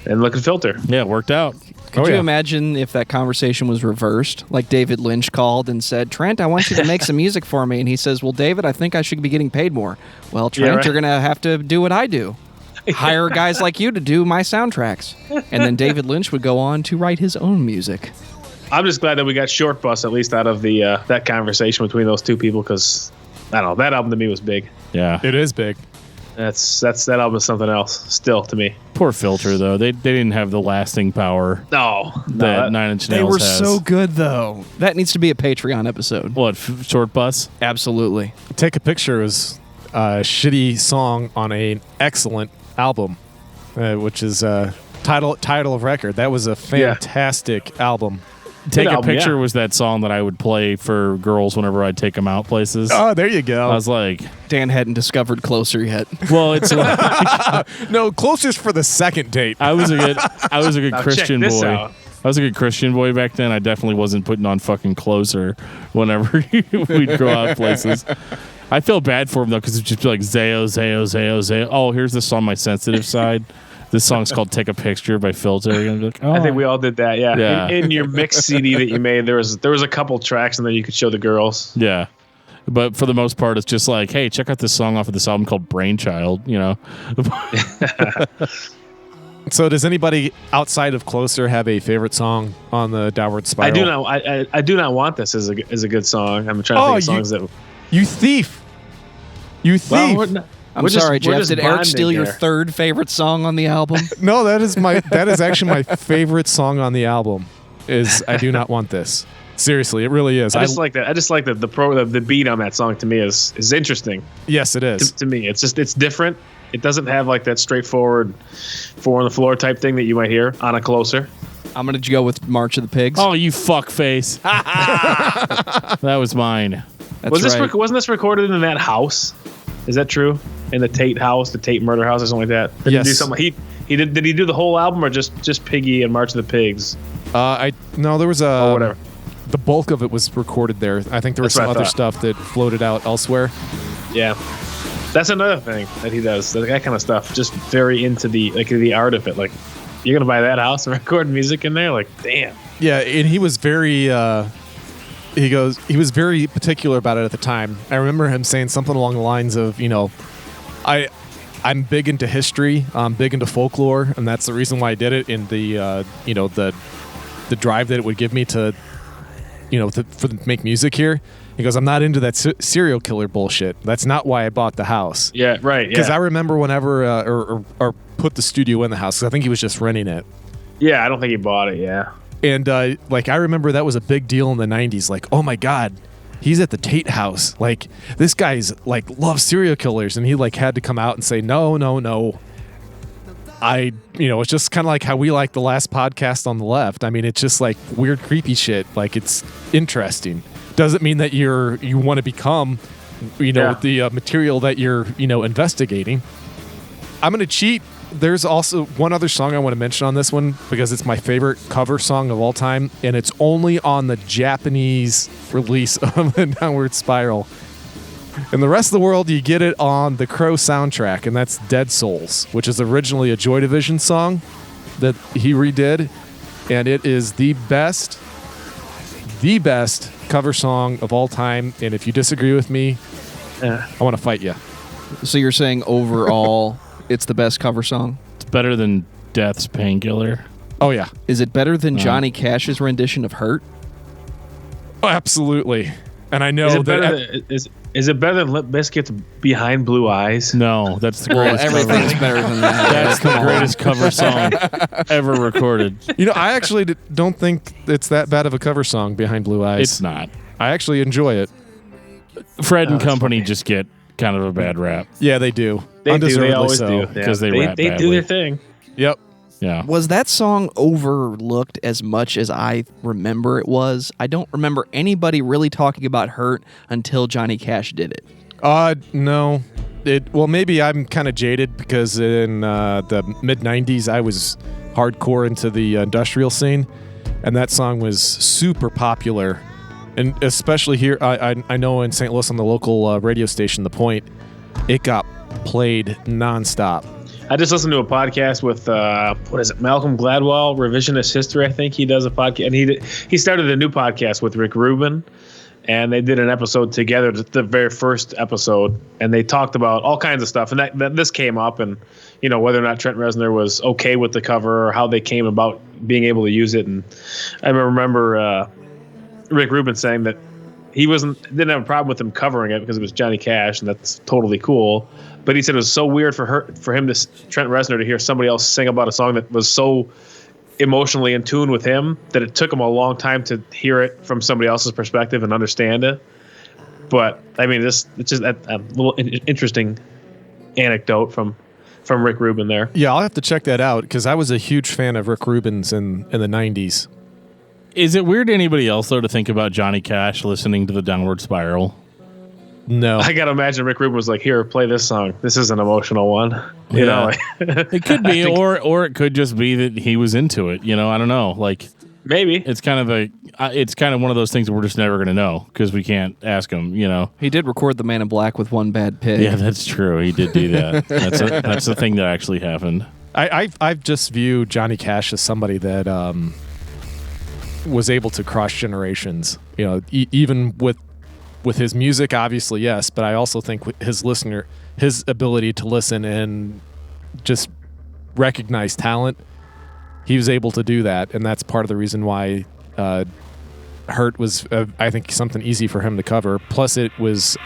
and look at Filter. Yeah, it worked out. Could you imagine if that conversation was reversed? Like David Lynch called and said, Trent, I want you to make some music for me. And he says, well, David, I think I should be getting paid more. Well, Trent, you're going to have to do what I do. Hire guys like you to do my soundtracks. And then David Lynch would go on to write his own music. I'm just glad that we got Short Bus at least out of the that conversation between those two people, because I don't know, that album to me was big. Yeah, It is big. That album is something else still to me. poor Filter though. They didn't have the lasting power No, that Nine Inch Nails They were has. so good, though. That needs to be a Patreon episode. What, Short Bus? Absolutely. Take a Picture is a shitty song on an excellent album, which is title of record. That was a fantastic album. Take a album, Picture yeah. was that song that I would play for girls whenever I'd take them out places. Oh, there you go. I was like, Dan hadn't discovered Closer yet. well, it's like, No, closest for the second date. I was a good Now Christian check this boy. out. I was a good Christian boy back then. I definitely wasn't putting on fucking Closer whenever we'd go out places. I feel bad for him though, because it'd just be like Zayo, Zayo, Zayo, Zayo. Oh, here's this on my sensitive side. This song's called "Take a Picture" by Filter. And like, oh. I think we all did that. Yeah. Yeah. In your mix CD that you made, there was a couple tracks, and then you could show the girls. Yeah. But for the most part, it's just like, hey, check out this song off of this album called Brainchild, you know? So does anybody outside of Closer have a favorite song on the Downward Spiral? I do not. I do not want this as a good song. I'm trying to think of songs that. You thief. You thief. Well, I'm sorry, Jeff. Did Eric steal your third favorite song on the album? No, that is actually my favorite song on the album. Is I Do Not Want This. Seriously, it really is. I just like that. I just like that the beat on that song to me is interesting. Yes, it is. To me, it's different. It doesn't have like that straightforward four on the floor type thing that you might hear on a Closer. I'm going to go with March of the Pigs. Oh, you fuckface. That was mine. That's right. Wasn't this recorded in that house? Is that true? In the Tate house, the Tate murder house, or something like that? Did Yes. he do something? Did he do the whole album or just Piggy and March of the Pigs? There was Or whatever. The bulk of it was recorded there. I think there was That's what some I other thought. stuff that floated out elsewhere. Yeah. That's another thing that he does. That kind of stuff. Just very into the art of it. Like, you're gonna buy that house and record music in there? Like, damn. Yeah, and he was very. He was very particular about it at the time. I remember him saying something along the lines of, I'm big into history, I'm big into folklore, and that's the reason why I did it. And the drive that it would give me to make music here. He goes, I'm not into that serial killer bullshit. That's not why I bought the house. Yeah, right. Because Yeah. I remember whenever or put the studio in the house, 'cause I think he was just renting it. Yeah, I don't think he bought it. Yeah. And I remember that was a big deal in the 90s. Like, oh my God, he's at the Tate house. Like, this guy's like loves serial killers, and he like had to come out and say, no. It's just kind of like how we like the last podcast on the left. I mean, it's just like weird, creepy shit. Like, it's interesting. Doesn't mean that you want to become, the material that you're, investigating. I'm gonna cheat. There's also one other song I want to mention on this one because it's my favorite cover song of all time, and it's only on the Japanese release of the Downward Spiral. In the rest of the world, you get it on the Crow soundtrack, and that's Dead Souls, which is originally a Joy Division song that he redid, and it is the best cover song of all time. And if you disagree with me, I want to fight you. So you're saying overall, it's the best cover song? It's better than Death's Painkiller. Oh yeah, Is it better than Johnny Cash's rendition of Hurt? oh, absolutely. And I know Is it better than Limp Bizkit's Behind Blue Eyes? No, that's the Well, greatest everything's cover. better than that. That's the greatest cover song ever recorded. I actually don't think it's that bad of a cover song, Behind Blue Eyes. It's not. I actually enjoy it. Fred and Company just get kind of a bad rap. Yeah, they do. They Undeservedly always so. do. Yeah. because they rap do badly. their thing. Yep. Yeah. Was that song overlooked as much as I remember it was? I don't remember anybody really talking about Hurt until Johnny Cash did it. No. Maybe I'm kind of jaded because in the mid-90s, I was hardcore into the industrial scene, and that song was super popular. And especially here, I know in St. Louis on the local radio station, The Point, it got played nonstop. I just listened to a podcast with Malcolm Gladwell, Revisionist History. I think he does a podcast, and he started a new podcast with Rick Rubin, and they did an episode together, the very first episode, and they talked about all kinds of stuff. And that this came up, and whether or not Trent Reznor was okay with the cover or how they came about being able to use it. And I remember Rick Rubin saying that he didn't have a problem with him covering it because it was Johnny Cash, and that's totally cool. But he said it was so weird for Trent Reznor to hear somebody else sing about a song that was so emotionally in tune with him that it took him a long time to hear it from somebody else's perspective and understand it. But I mean, it's just a little interesting anecdote from Rick Rubin there. Yeah, I'll have to check that out because I was a huge fan of Rick Rubin's in the 90s. Is it weird to anybody else, though, to think about Johnny Cash listening to the Downward Spiral? No. I got to imagine Rick Rubin was like, here, play this song. This is an emotional one. You know? It could be, or it could just be that he was into it. I don't know. Like, maybe. It's kind of one of those things that we're just never going to know because we can't ask him, He did record The Man in Black with One Bad Pig. Yeah, that's true. He did do that. That's the thing that actually happened. I've just viewed Johnny Cash as somebody that was able to cross generations. Even with his music, obviously, yes, but I also think his ability to listen and just recognize talent, he was able to do that, and that's part of the reason why Hurt was, I think, something easy for him to cover. Plus, it was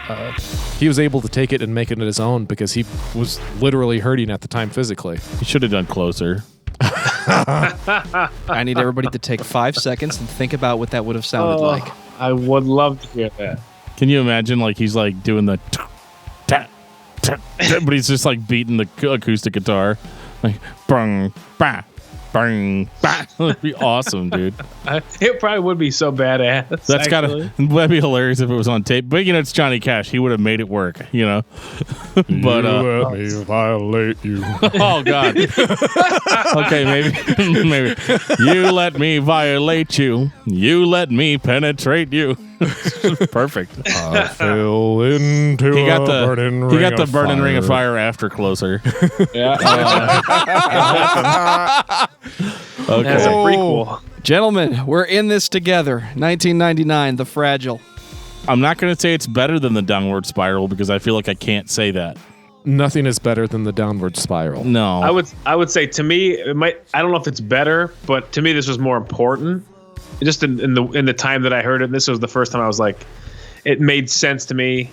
he was able to take it and make it his own because he was literally hurting at the time physically. He should have done Closer. I need everybody to take 5 seconds and think about what that would have sounded like. I would love to hear that. Can you imagine, like, he's like doing the tap, but he's just like beating the acoustic guitar, like bang, bah, bang, bah. That'd be awesome, dude. It probably would be so badass. That'd be hilarious if it was on tape. But it's Johnny Cash. He would have made it work, But let me violate you. Oh God. Okay, maybe. You let me violate you. You let me penetrate you. Perfect. I fell into burning ring of fire after Closer. Yeah. Okay. That's a prequel. Gentlemen, we're in this together. 1999, The Fragile. I'm not going to say it's better than the Downward Spiral because I feel like I can't say that. Nothing is better than the Downward Spiral. No. I would say to me, I don't know if it's better, but to me this was more important. Just in the time that I heard it, this was the first time I was like, it made sense to me.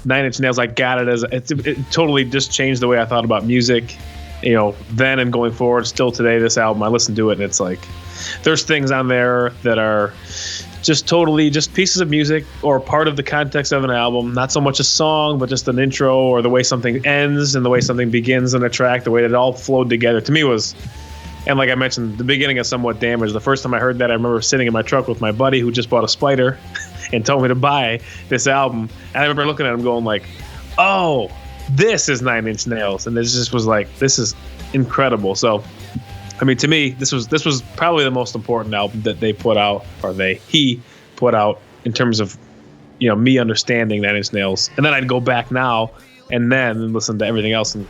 9 Inch Nails, I got it it totally just changed the way I thought about music. Then and going forward, still today, this album, I listen to it and it's like, there's things on there that are just totally just pieces of music or part of the context of an album. Not so much a song, but just an intro or the way something ends and the way something begins in a track, the way that it all flowed together. To me was, and like I mentioned, the beginning of Somewhat Damaged. The first time I heard that, I remember sitting in my truck with my buddy who just bought a Spider and told me to buy this album. And I remember looking at him going like, oh, this is 9 Inch Nails. And it just was like, this is incredible. So, I mean, to me, this was probably the most important album that they put out, or he put out in terms of, me understanding 9 Inch Nails. And then I'd go back now and then listen to everything else, and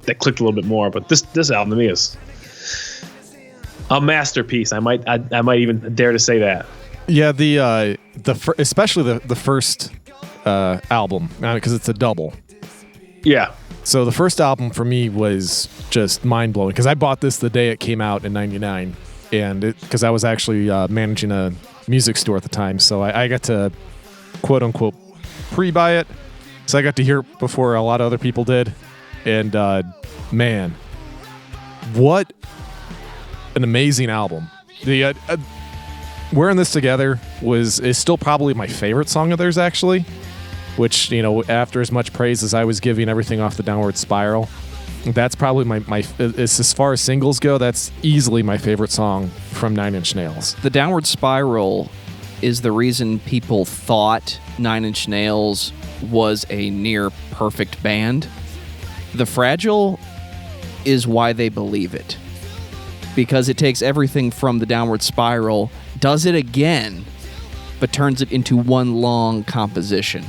that clicked a little bit more. But this album to me is a masterpiece. I might even dare to say that. Yeah, especially the first album, because it's a double. Yeah. So the first album for me was just mind-blowing because I bought this the day it came out in 99, and because I was actually managing a music store at the time, so I got to quote-unquote pre-buy it, so I got to hear it before a lot of other people did, and man, what an amazing album. The Wearing This Together is still probably my favorite song of theirs, actually, which, after as much praise as I was giving everything off the Downward Spiral, that's probably my as far as singles go, that's easily my favorite song from 9 Inch Nails. The Downward Spiral is the reason people thought 9 Inch Nails was a near perfect band. The Fragile is why they believe it, because it takes everything from the Downward Spiral, does it again, but turns it into one long composition.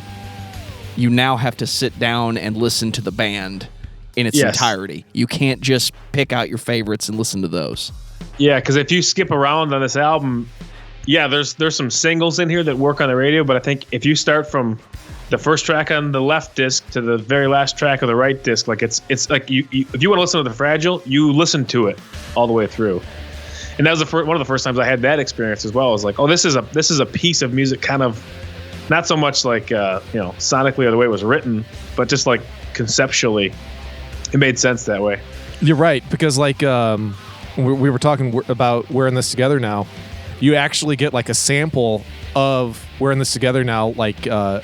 You now have to sit down and listen to the band in its entirety. You can't just pick out your favorites and listen to those. Yeah, because if you skip around on this album, there's some singles in here that work on the radio, but I think if you start from the first track on the left disc to the very last track of the right disc, like it's like you if you want to listen to the Fragile, you listen to it all the way through. And that was one of the first times I had that experience as well. I was like, oh, this is a piece of music, kind of not so much like sonically or the way it was written, but just like conceptually, it made sense that way. You're right, because like we were talking about We're in This Together Now. You actually get like a sample of We're in This Together Now, like a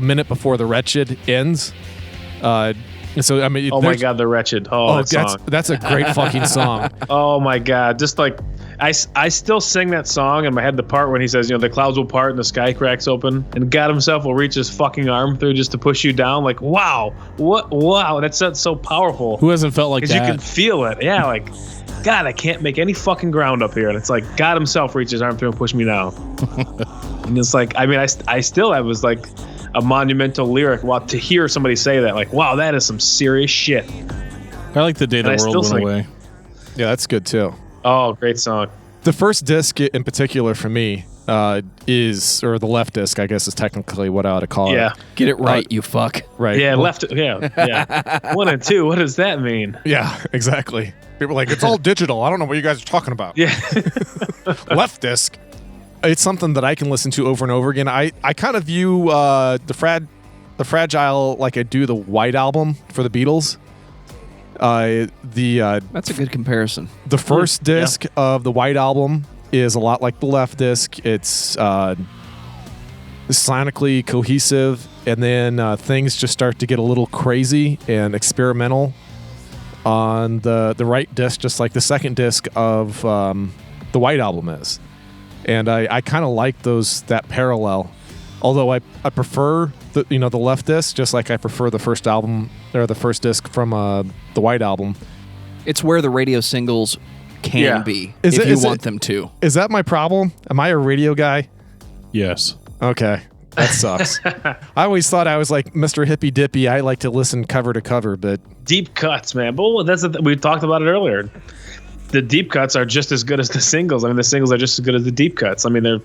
minute before the Wretched ends. So I mean, oh my God, the Wretched! Oh, that's a great fucking song. Oh my God, just like I still sing that song in my head. The part when he says, the clouds will part and the sky cracks open, and God Himself will reach His fucking arm through just to push you down. Like, wow, wow, that's so powerful. Who hasn't felt like that? Because you can feel it. Yeah, like, God, I can't make any fucking ground up here, and it's like God Himself reaches His arm through and push me down. And it's like, I mean, I was like a monumental lyric. Wow, to hear somebody say that, like, wow, that is some serious shit. I like The Day the World Went Away. Yeah, that's good too. Oh, great song. The first disc in particular for me is, or the left disc, I guess is technically what I ought to call it. Yeah. Get it right, you fuck. Right. Yeah, left. Yeah. 1 and 2. What does that mean? Yeah, exactly. People are like, it's all digital. I don't know what you guys are talking about. Yeah. Left disc. It's something that I can listen to over and over again. I kind of view the Fragile like I do the White Album for the Beatles. That's a good comparison. The first disc of the White Album is a lot like the left disc. It's sonically cohesive, and then things just start to get a little crazy and experimental on the right disc, just like the second disc of the White Album is. And I kind of like that parallel. Although I prefer the left disc, just like I prefer the first album or the first disc from the White Album. It's where the radio singles can be if you want them to. Is that my problem? Am I a radio guy? Yes. Okay. That sucks. I always thought I was like Mr. Hippy Dippy. I like to listen cover to cover, but deep cuts, man. But we talked about it earlier. The deep cuts are just as good as the singles. I mean, the singles are just as good as the deep cuts. I mean,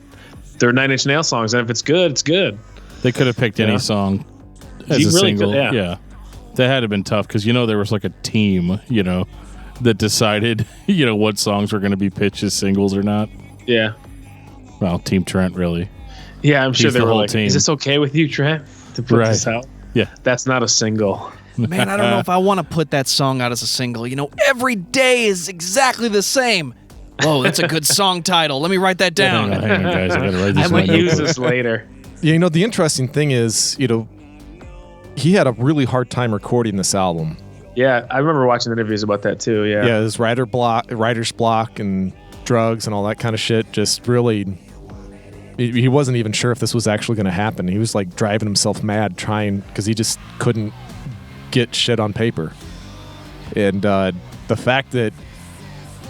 they're 9 Inch Nails songs, and if it's good, it's good. They could have picked any song as a single. Yeah. That had to have been tough because, there was like a team, that decided, what songs were going to be pitched as singles or not. Yeah. Well, Team Trent, really. Yeah, I'm sure they were like, team. Is this okay with you, Trent, to put this out? Yeah. That's not a single. Man, I don't know if I want to put that song out as a single. Every day is exactly the same. Whoa, that's a good song title. Let me write that down. Hang on, guys. I got to write this I might use this later. Yeah, the interesting thing is, he had a really hard time recording this album. Yeah, I remember watching interviews about that too. Yeah. Yeah, his writer's block and drugs and all that kind of shit just really... He wasn't even sure if this was actually going to happen. He was like driving himself mad trying because he just couldn't get shit on paper. And the fact that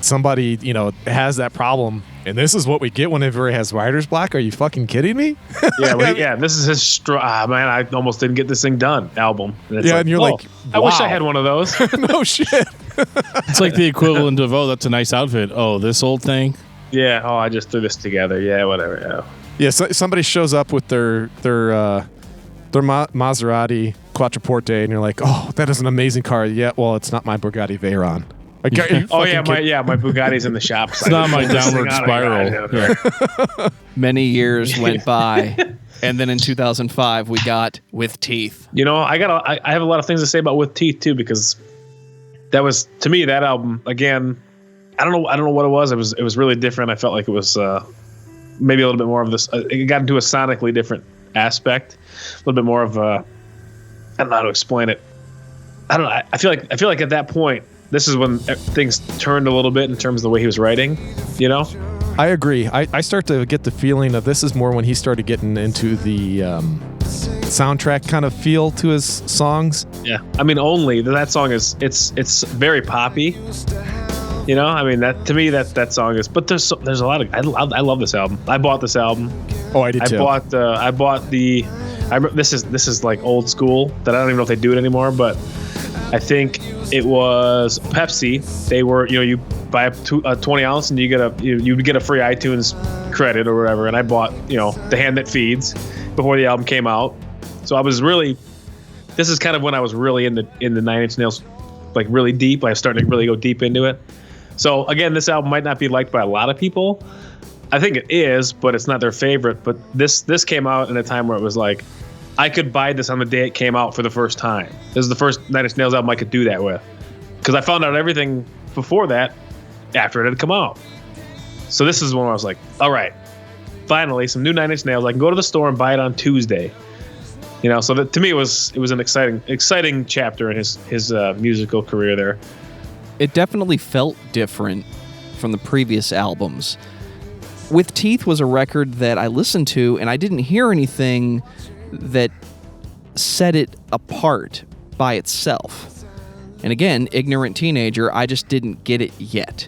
somebody, has that problem, and this is what we get whenever he has writer's block. Are you fucking kidding me? This is his man, I almost didn't get this thing done album. And and you're like, I wish I had one of those. No shit. It's like the equivalent of, that's a nice outfit. Oh, this old thing? Yeah, I just threw this together. Yeah, whatever. Yeah, so somebody shows up with their Maserati Quattroporte, and you're like, oh, that is an amazing car. Yeah, well, it's not my Bugatti Veyron. My Bugatti's in the shop. It's not my downward spiral. Yeah. Many years went by, and then in 2005 we got With Teeth. I have a lot of things to say about With Teeth too, because that was, to me, that album again. I don't know what it was. It was really different. I felt like it was maybe a little bit more of this. It got into a sonically different aspect, a little bit more of I don't know how to explain it. I don't know. I feel like at that point, this is when things turned a little bit in terms of the way he was writing. I agree. I start to get the feeling of this is more when he started getting into the soundtrack kind of feel to his songs. Yeah, I mean, only that song is it's very poppy. I mean, that to me that song is. But there's a lot of I love this album. I bought this album. Oh, I did too. I bought the. This is like old school that I don't even know if they do it anymore. But I think it was Pepsi. They were you buy a 20 ounce and you get a free iTunes credit or whatever. And I bought The Hand That Feeds before the album came out. So I was really, this is kind of when I was really in the Nine Inch Nails, like really deep. I was starting to really go deep into it. So again, this album might not be liked by a lot of people. I think it is, but it's not their favorite. But this came out in a time where it was like, I could buy this on the day it came out for the first time. This is the first Nine Inch Nails album I could do that with, because I found out everything before that after it had come out. So this is when I was like, all right, finally some new Nine Inch Nails. I can go to the store and buy it on Tuesday. You know, so that to me it was an exciting chapter in his musical career there. It definitely felt different from the previous albums. With Teeth was a record that I listened to, and I didn't hear anything that set it apart by itself. And again, ignorant teenager, I just didn't get it yet.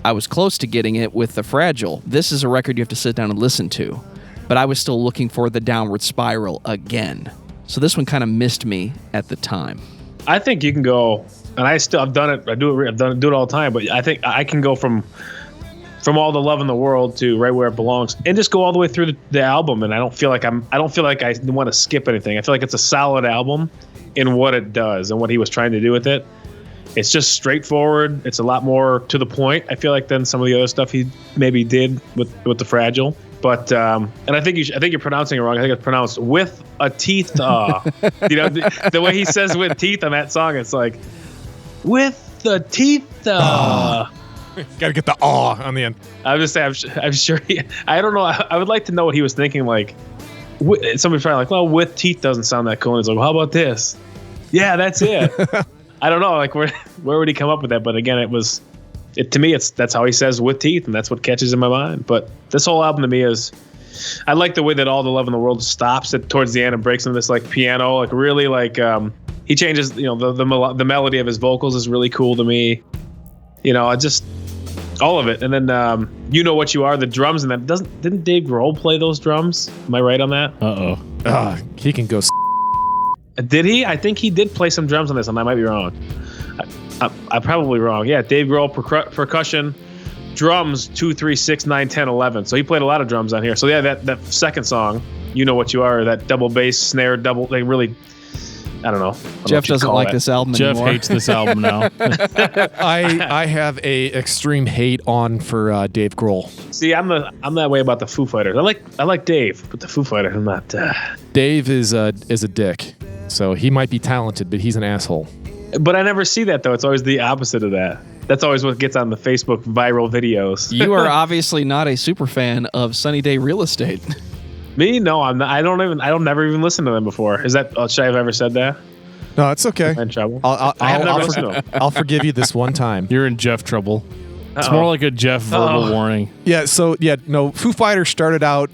I was close to getting it with The Fragile. This is a record you have to sit down and listen to. But I was still looking for the downward spiral again. So this one kind of missed me at the time. I think you can go, and I've done it. I do it all the time. But I think I can go from All the Love in the World to Right Where It Belongs, and just go all the way through the album. And I don't feel like I want to skip anything. I feel like it's a solid album in what it does and what he was trying to do with it. It's just straightforward. It's a lot more to the point, I feel like, than some of the other stuff he maybe did with The Fragile. But and I think you're pronouncing it wrong. I think it's pronounced with a teeth. You know, the way he says with teeth on that song, it's like with the teeth. Got to get the aw on the end. I was just saying, I'm sure. I don't know. I would like to know what he was thinking. Like, somebody's probably like, well, with teeth doesn't sound that cool. And he's like, well, how about this? Yeah, that's it. I don't know. Like, where would he come up with that? But again, to me, that's how he says with teeth, and that's what catches in my mind. But this whole album to me is, I like the way that All the Love in the World stops it towards the end and breaks into this like piano, like really like he changes. You know, the melody of his vocals is really cool to me. You know, all of it. And then You Know What You Are, the drums, and that didn't Dave Grohl play those drums? Am I right on that? He can go. Did he? I think he did play some drums on this, and I might be wrong. I'm probably wrong. Yeah, Dave Grohl percussion, drums 2, 3, 6, 9, 10, 11. So he played a lot of drums on here. So yeah, that second song, You Know What You Are, that double bass snare, they really, I don't know. Jeff doesn't like this album Jeff anymore. hates this album now. I have a extreme hate on for Dave Grohl. See, I'm that way about the Foo Fighters. I like Dave, but the Foo Fighters, I'm not. Dave is a dick. So he might be talented, but he's an asshole. But I never see that, though. It's always the opposite of that. That's always what gets on the Facebook viral videos. You are obviously not a super fan of Sunny Day Real Estate. Me? No, I'm not. I don't never even listen to them before. Is that? Should I have ever said that? No, it's okay. I'm in trouble. I'll forgive you this one time. You're in Jeff trouble. It's more like a Jeff verbal warning. Yeah. So Foo Fighters started out.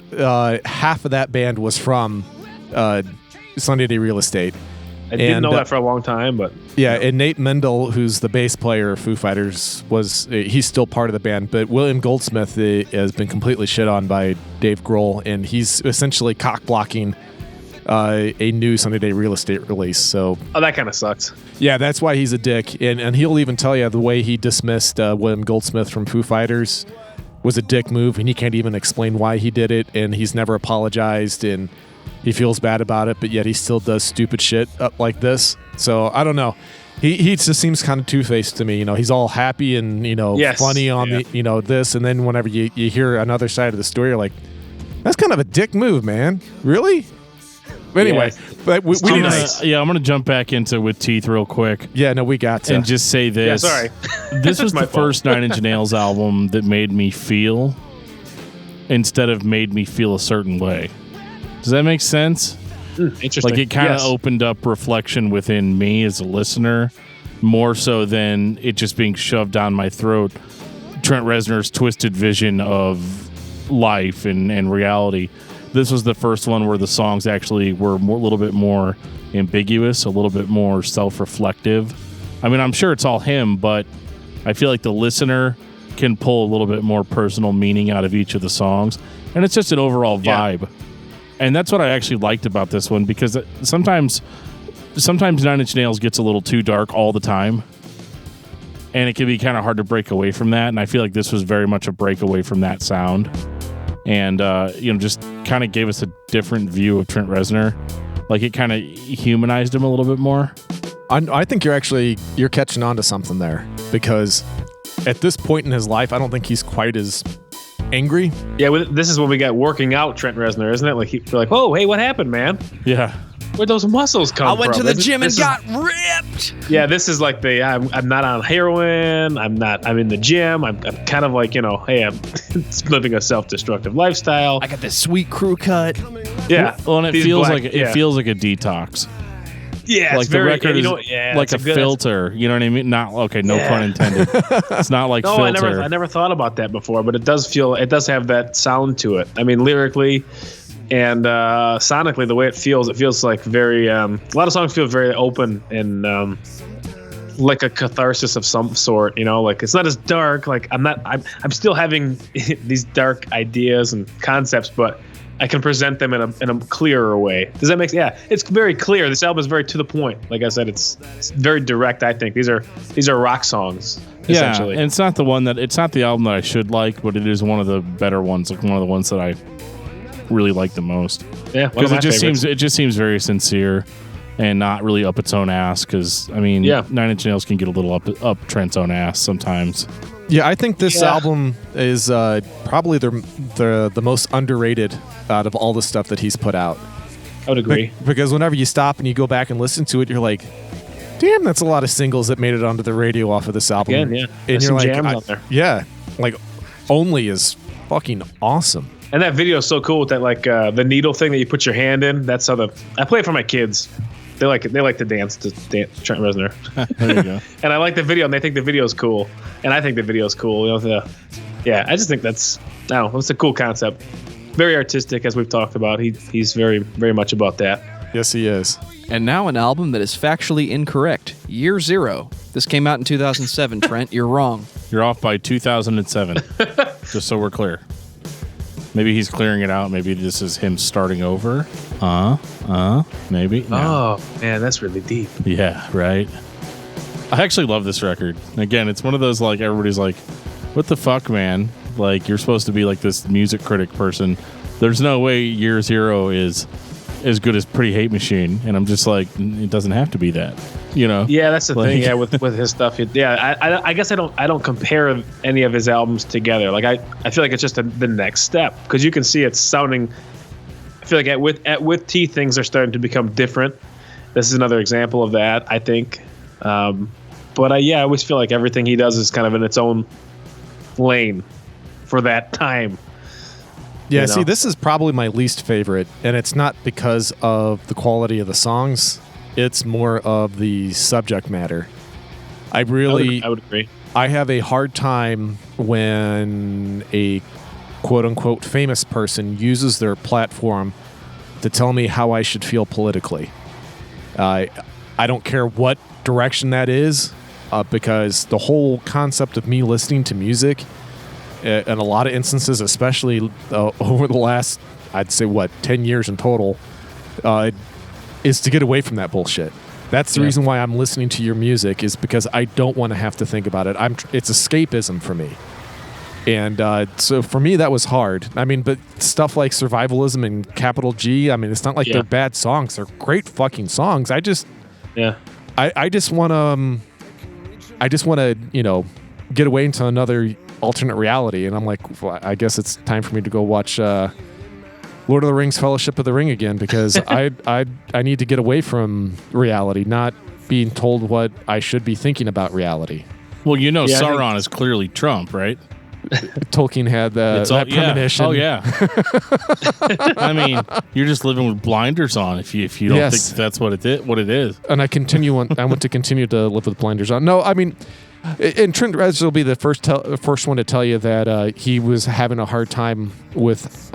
Half of that band was from Sunday Day Real Estate. I didn't know that for a long time, but and Nate Mendel, who's the bass player of Foo Fighters, he's still part of the band. But William Goldsmith has been completely shit on by Dave Grohl, and he's essentially cock blocking a new Sunday Day Real Estate release. So that kind of sucks. Yeah, that's why he's a dick, and he'll even tell you the way he dismissed William Goldsmith from Foo Fighters was a dick move, and he can't even explain why he did it, and he's never apologized, and he feels bad about it, but yet he still does stupid shit up like this. So I don't know. He just seems kind of two-faced to me. You know, he's all happy and funny on the this, and then whenever you hear another side of the story, you're like, that's kind of a dick move, man. Really? But anyway, but we need I'm going to jump back into With Teeth real quick. Yeah, no, we got to. And just say this. Yeah, sorry. This was the first Nine Inch Nails album that made me feel instead of made me feel a certain way. Does that make sense? Interesting. Like it kind of opened up reflection within me as a listener, more so than it just being shoved down my throat. Trent Reznor's twisted vision of life and reality. This was the first one where the songs actually were a little bit more ambiguous, a little bit more self-reflective. I mean, I'm sure it's all him, but I feel like the listener can pull a little bit more personal meaning out of each of the songs, and it's just an overall vibe. Yeah. And that's what I actually liked about this one, because sometimes Nine Inch Nails gets a little too dark all the time, and it can be kind of hard to break away from that. And I feel like this was very much a breakaway from that sound, and just kind of gave us a different view of Trent Reznor. Like it kind of humanized him a little bit more. I think you're catching on to something there, because at this point in his life, I don't think he's quite as angry. Yeah, this is when we got working out Trent Reznor, isn't it? Like we're like, oh, hey, what happened, man? Yeah. Where'd those muscles come from? I went to the gym and got ripped. Yeah, this is like I'm not on heroin. I'm in the gym. I'm kind of like, hey, I'm living a self-destructive lifestyle. I got this sweet crew cut. Yeah. Well, and it feels like a detox. Yeah, like it's very, the record is like a good, filter. You know what I mean? Not okay. No pun intended. It's not like no, filter. I never thought about that before, but it does have that sound to it. I mean, lyrically and sonically, the way it feels like very. A lot of songs feel very open and like a catharsis of some sort. Like it's not as dark. Like I'm still having these dark ideas and concepts, but I can present them in a clearer way. Does that make sense? Yeah, it's very clear. This album is very to the point. Like I said, it's very direct. I think these are rock songs. Yeah, Essentially. and it's not the album that I should like, but it is one of the better ones. Like one of the ones that I really like the most. Yeah, because it just seems very sincere and not really up its own ass. Because I mean, 9 Inch Nails can get a little up Trent's own ass sometimes. Yeah, I think this album is probably the most underrated out of all the stuff that he's put out. I would agree. Because whenever you stop and you go back and listen to it, you're like, damn, that's a lot of singles that made it onto the radio off of this album. Again, yeah. And you're like, jams out there. Yeah, like Only is fucking awesome. And that video is so cool with that, like the needle thing that you put your hand in. That's how I play it for my kids. They like it. They like to dance to Trent Reznor. There you go. And I like the video, and they think the video is cool, and I think the video is cool. I just think it's a cool concept. Very artistic, as we've talked about. He's very, very much about that. Yes, he is. And now an album that is factually incorrect. Year 0. This came out in 2007, Trent. You're wrong. You're off by 2007. Just so we're clear. Maybe he's clearing it out. Maybe this is him starting over. Maybe. No. Oh, man, that's really deep. Yeah, right. I actually love this record. Again, it's one of those, like, everybody's like, what the fuck, man? Like, you're supposed to be, like, this music critic person. There's no way Year 0 is as good as Pretty Hate Machine. And I'm just like, it doesn't have to be that. Yeah, that's the thing. Yeah, with his stuff. I guess I don't compare any of his albums together. Like I feel like it's just the next step, because you can see it's sounding. I feel like with T, things are starting to become different. This is another example of that, I think. But I always feel like everything he does is kind of in its own lane for that time. Yeah, see, this is probably my least favorite, and it's not because of the quality of the songs. It's more of the subject matter. I would agree. I have a hard time when a quote-unquote famous person uses their platform to tell me how I should feel politically. I don't care what direction that is, because the whole concept of me listening to music, in a lot of instances, especially over the last, I'd say, 10 years in total, is to get away from that bullshit. That's the reason why I'm listening to your music, is because I don't want to have to think about it. It's escapism for me. And so for me, that was hard. I mean, but stuff like Survivalism and Capital G, I mean, it's not like they're bad songs. They're great fucking songs. I just want to, get away into another alternate reality. And I'm like, well, I guess it's time for me to go watch Lord of the Rings Fellowship of the Ring again, because I need to get away from reality, not being told what I should be thinking about reality. Well, Sauron is clearly Trump, right? Tolkien had that premonition. Oh, yeah. I mean, you're just living with blinders on if you don't think that's what it is. And I want to continue to live with blinders on. No, I mean, and Trent Reznor will be the first one to tell you that he was having a hard time with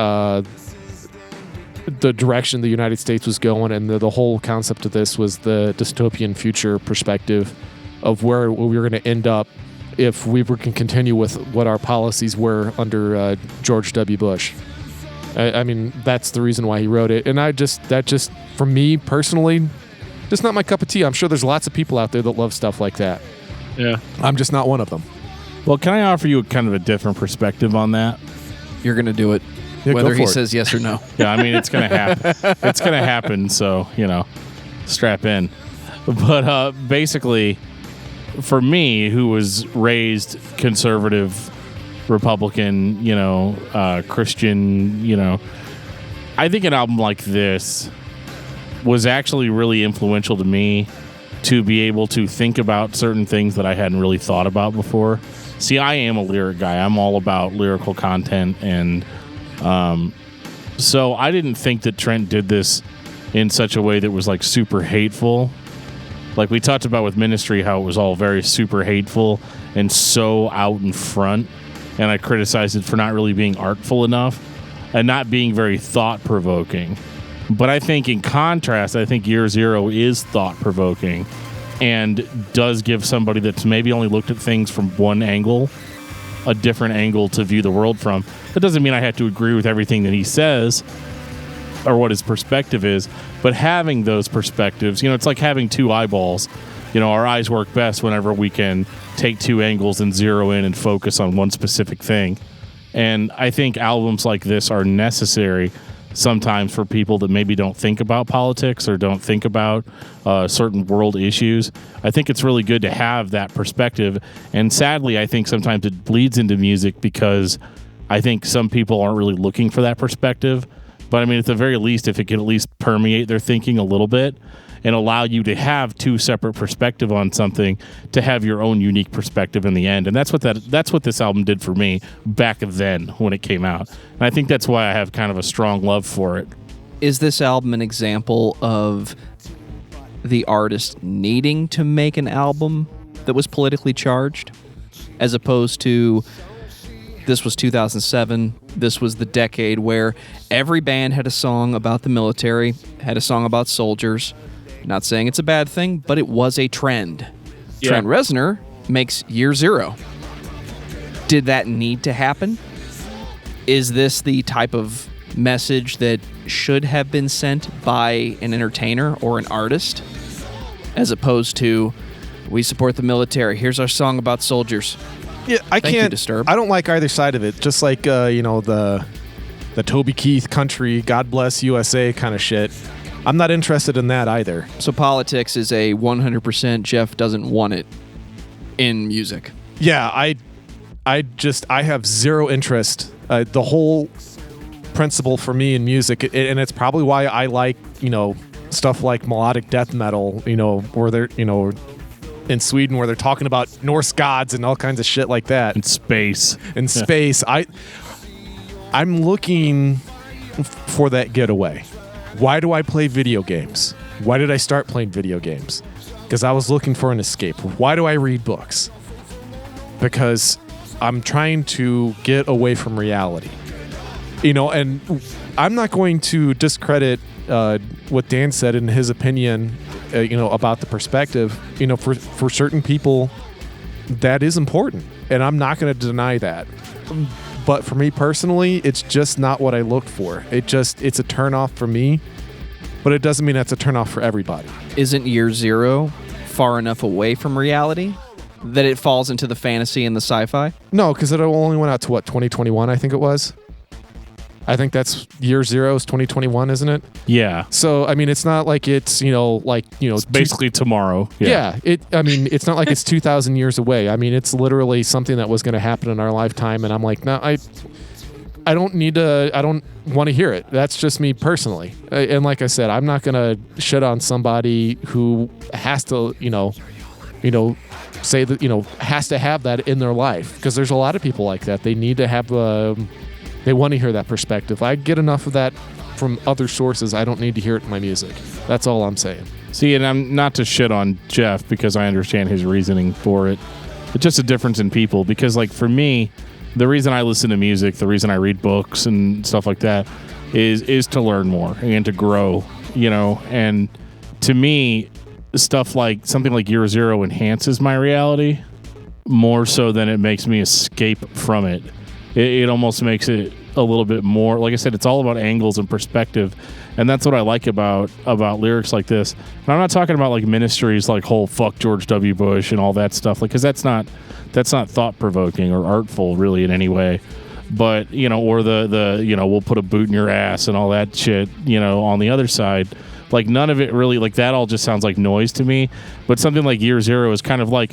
the direction the United States was going, and the whole concept of this was the dystopian future perspective of where we were going to end up if we were going to continue with what our policies were under George W. Bush. I mean, that's the reason why he wrote it. And that just, for me personally, just not my cup of tea. I'm sure there's lots of people out there that love stuff like that. Yeah. I'm just not one of them. Well, can I offer you kind of a different perspective on that? You're going to do it. Yeah, whether go he for it. says yes or no. Yeah, I mean, it's going to happen. It's going to happen, so, strap in. But basically, for me, who was raised conservative, Republican, Christian, I think an album like this was actually really influential to me to be able to think about certain things that I hadn't really thought about before. See, I am a lyric guy. I'm all about lyrical content, and so I didn't think that Trent did this in such a way that was like super hateful. Like we talked about with Ministry, how it was all very super hateful and so out in front, and I criticized it for not really being artful enough and not being very thought-provoking. But I think in contrast, I think Year Zero is thought-provoking and does give somebody that's maybe only looked at things from one angle a different angle to view the world from. That doesn't mean I have to agree with everything that he says or what his perspective is, but having those perspectives, it's like having two eyeballs. Our eyes work best whenever we can take two angles and zero in and focus on one specific thing. And I think albums like this are necessary sometimes for people that maybe don't think about politics or don't think about certain world issues. I think it's really good to have that perspective. And sadly, I think sometimes it bleeds into music because I think some people aren't really looking for that perspective. But I mean, at the very least, if it can at least permeate their thinking a little bit and allow you to have two separate perspectives on something, to have your own unique perspective in the end. And that's what this album did for me back then when it came out. And I think that's why I have kind of a strong love for it. Is this album an example of the artist needing to make an album that was politically charged, as opposed to this was 2007, this was the decade where every band had a song about the military, had a song about soldiers? Not saying it's a bad thing, but it was a trend. Yeah. Trent Reznor makes Year Zero. Did that need to happen? Is this the type of message that should have been sent by an entertainer or an artist, as opposed to, we support the military, here's our song about soldiers? Yeah, I Thank can't. You, Disturb. I don't like either side of it. Just like the Toby Keith country, God bless USA kind of shit. I'm not interested in that either. So politics is a 100% Geoff doesn't want it in music. Yeah, I have zero interest. The whole principle for me in music, and it's probably why I like stuff like melodic death metal. Where they're in Sweden where they're talking about Norse gods and all kinds of shit like that. In space. I'm looking for that getaway. Why do I play video games? Why did I start playing video games? Because I was looking for an escape. Why do I read books? Because I'm trying to get away from reality. And I'm not going to discredit what Dan said in his opinion, about the perspective. For certain people, that is important, and I'm not going to deny that. But for me personally, it's just not what I looked for. It's a turnoff for me, but it doesn't mean that's a turnoff for everybody. Isn't Year Zero far enough away from reality that it falls into the fantasy and the sci-fi? No, because it only went out to 2021, I think it was. I think that's Year Zero is 2021, isn't it? Yeah. So I mean, it's not like it's it's basically tomorrow. Yeah. It's not like it's 2,000 years away. I mean, it's literally something that was going to happen in our lifetime, and I'm like, no, I don't need to. I don't want to hear it. That's just me personally. And like I said, I'm not going to shit on somebody who has to, say that has to have that in their life, because there's a lot of people like that. They need to have they want to hear that perspective. I get enough of that from other sources. I don't need to hear it in my music. That's all I'm saying. See, and I'm not to shit on Geoff because I understand his reasoning for it. It's just a difference in people, because like for me, the reason I listen to music, the reason I read books and stuff like that is to learn more and to grow, and to me, stuff like something like Year Zero enhances my reality more so than it makes me escape from it. It almost makes it a little bit more, like I said, it's all about angles and perspective, and that's what I like about lyrics like this. And I'm not talking about like Ministries, like whole fuck George W. Bush and all that stuff, like, because that's not thought provoking or artful really in any way. But, or the we'll put a boot in your ass and all that shit, on the other side. Like, none of it really, like, that all just sounds like noise to me. But something like Year Zero is kind of like,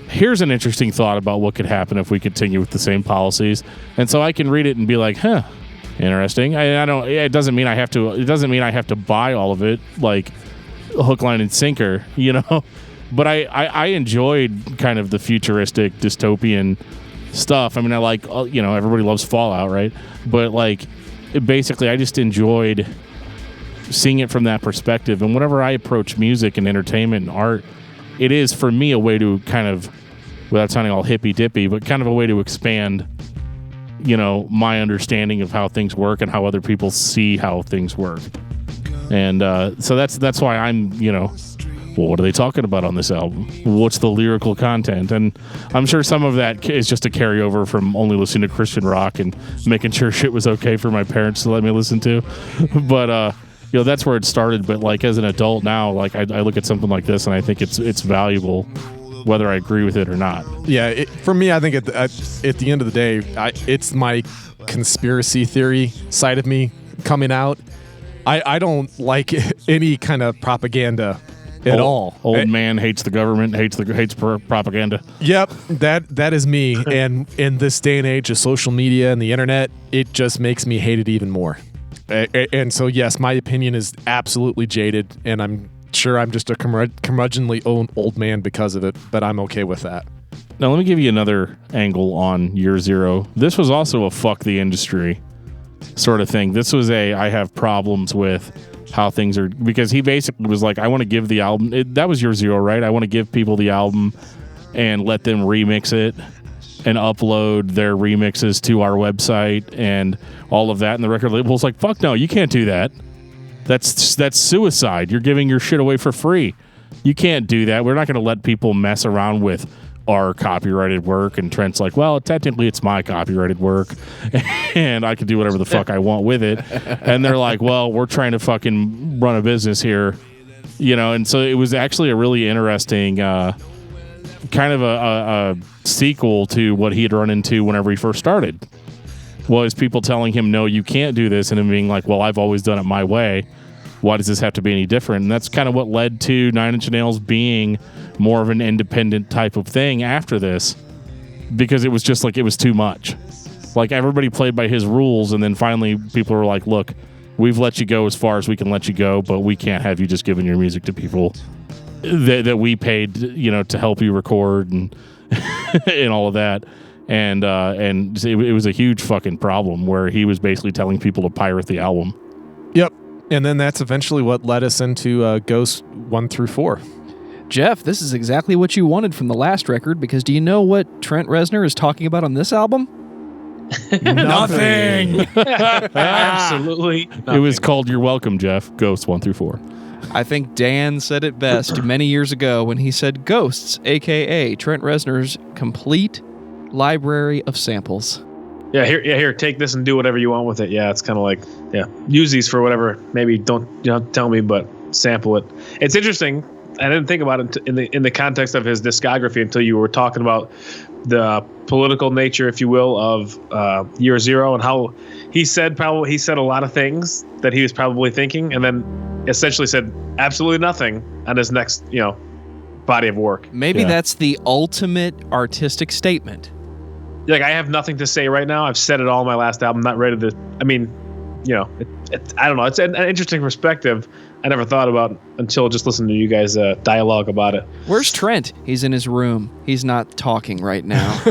here's an interesting thought about what could happen if we continue with the same policies. And so I can read it and be like, huh, interesting. It doesn't mean I have to buy all of it, like, hook, line, and sinker, But I enjoyed kind of the futuristic dystopian stuff. I mean, I like, everybody loves Fallout, right? But, like, basically, I just enjoyed seeing it from that perspective. And whenever I approach music and entertainment and art, it is, for me, a way to kind of, without sounding all hippy-dippy, but kind of a way to expand, my understanding of how things work and how other people see how things work. And so that's why I'm, well, what are they talking about on this album? What's the lyrical content? And I'm sure some of that is just a carryover from only listening to Christian rock and making sure shit was okay for my parents to let me listen to. But, that's where it started. But, like, as an adult now, like, I look at something like this and I think it's valuable, whether I agree with it or not. Yeah, for me, I think at the end of the day, it's my conspiracy theory side of me coming out. I don't like any kind of propaganda at all. Old man hates the government, hates propaganda. Yep, that is me. And in this day and age of social media and the internet, it just makes me hate it even more. And so, yes, my opinion is absolutely jaded, and I'm sure I'm just a curmudgeonly old man because of it, but I'm okay with that. Now, let me give you another angle on Year Zero. This was also a fuck the industry sort of thing. This was I have problems with how things are, because he basically was like, I want to give the album, that was Year Zero, right? I want to give people the album and let them remix it and upload their remixes to our website and all of that. And the record label's like, fuck no, you can't do that. That's suicide. You're giving your shit away for free. You can't do that. We're not going to let people mess around with our copyrighted work. And Trent's like, well, technically it's my copyrighted work and I can do whatever the fuck I want with it. And they're like, well, we're trying to fucking run a business here, and so it was actually a really interesting kind of a sequel to what he had run into whenever he first started. Was people telling him, no, you can't do this, and him being like, well, I've always done it my way. Why does this have to be any different? And that's kind of what led to Nine Inch Nails being more of an independent type of thing after this, because it was just like, it was too much. Like, everybody played by his rules, and then finally people were like, look, we've let you go as far as we can let you go, but we can't have you just giving your music to people that we paid, to help you record and and all of that. And it was a huge fucking problem where he was basically telling people to pirate the album. Yep. And then that's eventually what led us into Ghosts 1 through 4. Jeff, this is exactly what you wanted from the last record, because do you know what Trent Reznor is talking about on this album? Nothing. Absolutely nothing. It was called You're Welcome, Jeff. Ghosts 1 through 4. I think Dan said it best many years ago when he said Ghosts, a.k.a. Trent Reznor's complete library of samples. Yeah, here, take this and do whatever you want with it. Yeah, it's kind of like, use these for whatever. Maybe don't tell me, but sample it. It's interesting. I didn't think about it in the context of his discography until you were talking about the political nature, if you will, of Year Zero, and how he said a lot of things that he was probably thinking, and then essentially said absolutely nothing on his next body of work. Maybe that's the ultimate artistic statement. Like, I have nothing to say right now. I've said it all in my last album. Not ready to. I mean, I don't know. It's an interesting perspective I never thought about until just listening to you guys dialogue about it. Where's Trent? He's in his room. He's not talking right now.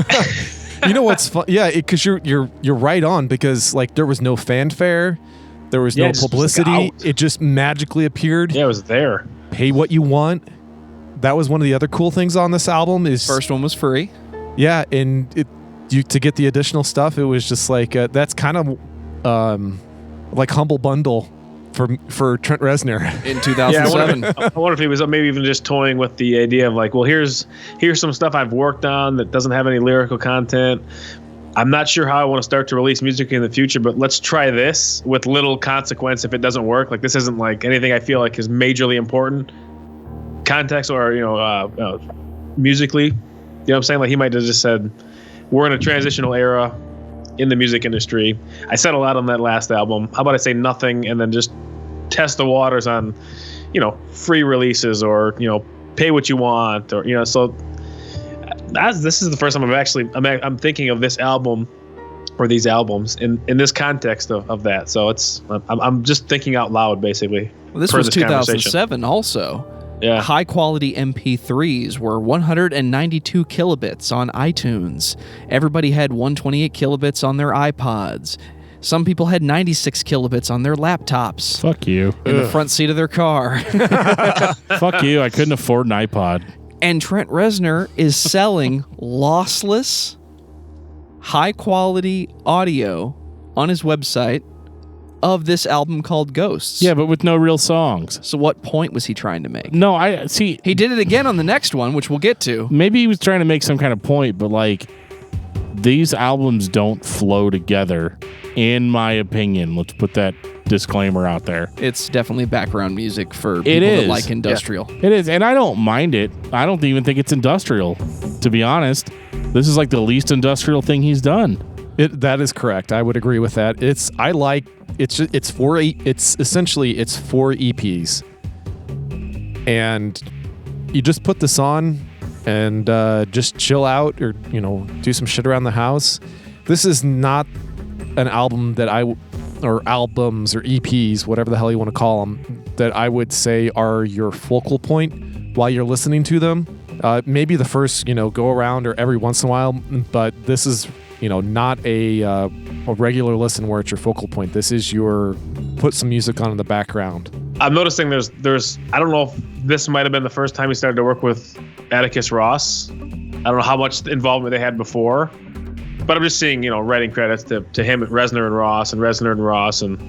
You know what's fun? Yeah, because you're right on, because like there was no fanfare, there was no publicity. It just magically appeared. Yeah, it was there. Pay what you want. That was one of the other cool things on this album. Is first one was free. Yeah, and to get the additional stuff, it was just like that's kind of like Humble Bundle for Trent Reznor in 2007. Yeah, I wonder if he was maybe even just toying with the idea of like, well, here's some stuff I've worked on that doesn't have any lyrical content. I'm not sure how I want to start to release music in the future, but let's try this with little consequence if it doesn't work. Like, this isn't like anything I feel like is majorly important context or musically. You know what I'm saying? Like, he might have just said, we're in a transitional era. in the music industry. I said a lot on that last album. How about I say nothing and then just test the waters on, free releases or, pay what you want or, so this is the first time I'm thinking of this album or these albums in this context of that. So I'm just thinking out loud, basically. Well, this was 2007 also. Yeah. High quality MP3s were 192 kilobits on iTunes. Everybody had 128 kilobits on their iPods. Some people had 96 kilobits on their laptops. Fuck you. In the front seat of their car. Fuck you. I couldn't afford an iPod. And Trent Reznor is selling lossless, high-quality audio on his website of this album called Ghosts. Yeah, but with no real songs. So what point was he trying to make? No, I see. He did it again on the next one, which we'll get to. Maybe he was trying to make some kind of point, but these albums don't flow together, in my opinion. Let's put that disclaimer out there. It's definitely background music for people that like industrial. Yeah. It is, and I don't mind it. I don't even think it's industrial, to be honest. This is the least industrial thing he's done. That is correct. I would agree with that. It's four EPs, and you just put this on and just chill out or do some shit around the house. This is not an album or albums or EPs, whatever the hell you want to call them, that I would say are your focal point while you're listening to them. Maybe the first go around or every once in a while, but this is not a regular listen where it's your focal point. This is your put some music on in the background. I'm noticing there's I don't know if this might have been the first time he started to work with Atticus Ross. I don't know how much involvement they had before, but I'm just seeing writing credits to him at Reznor and Ross, and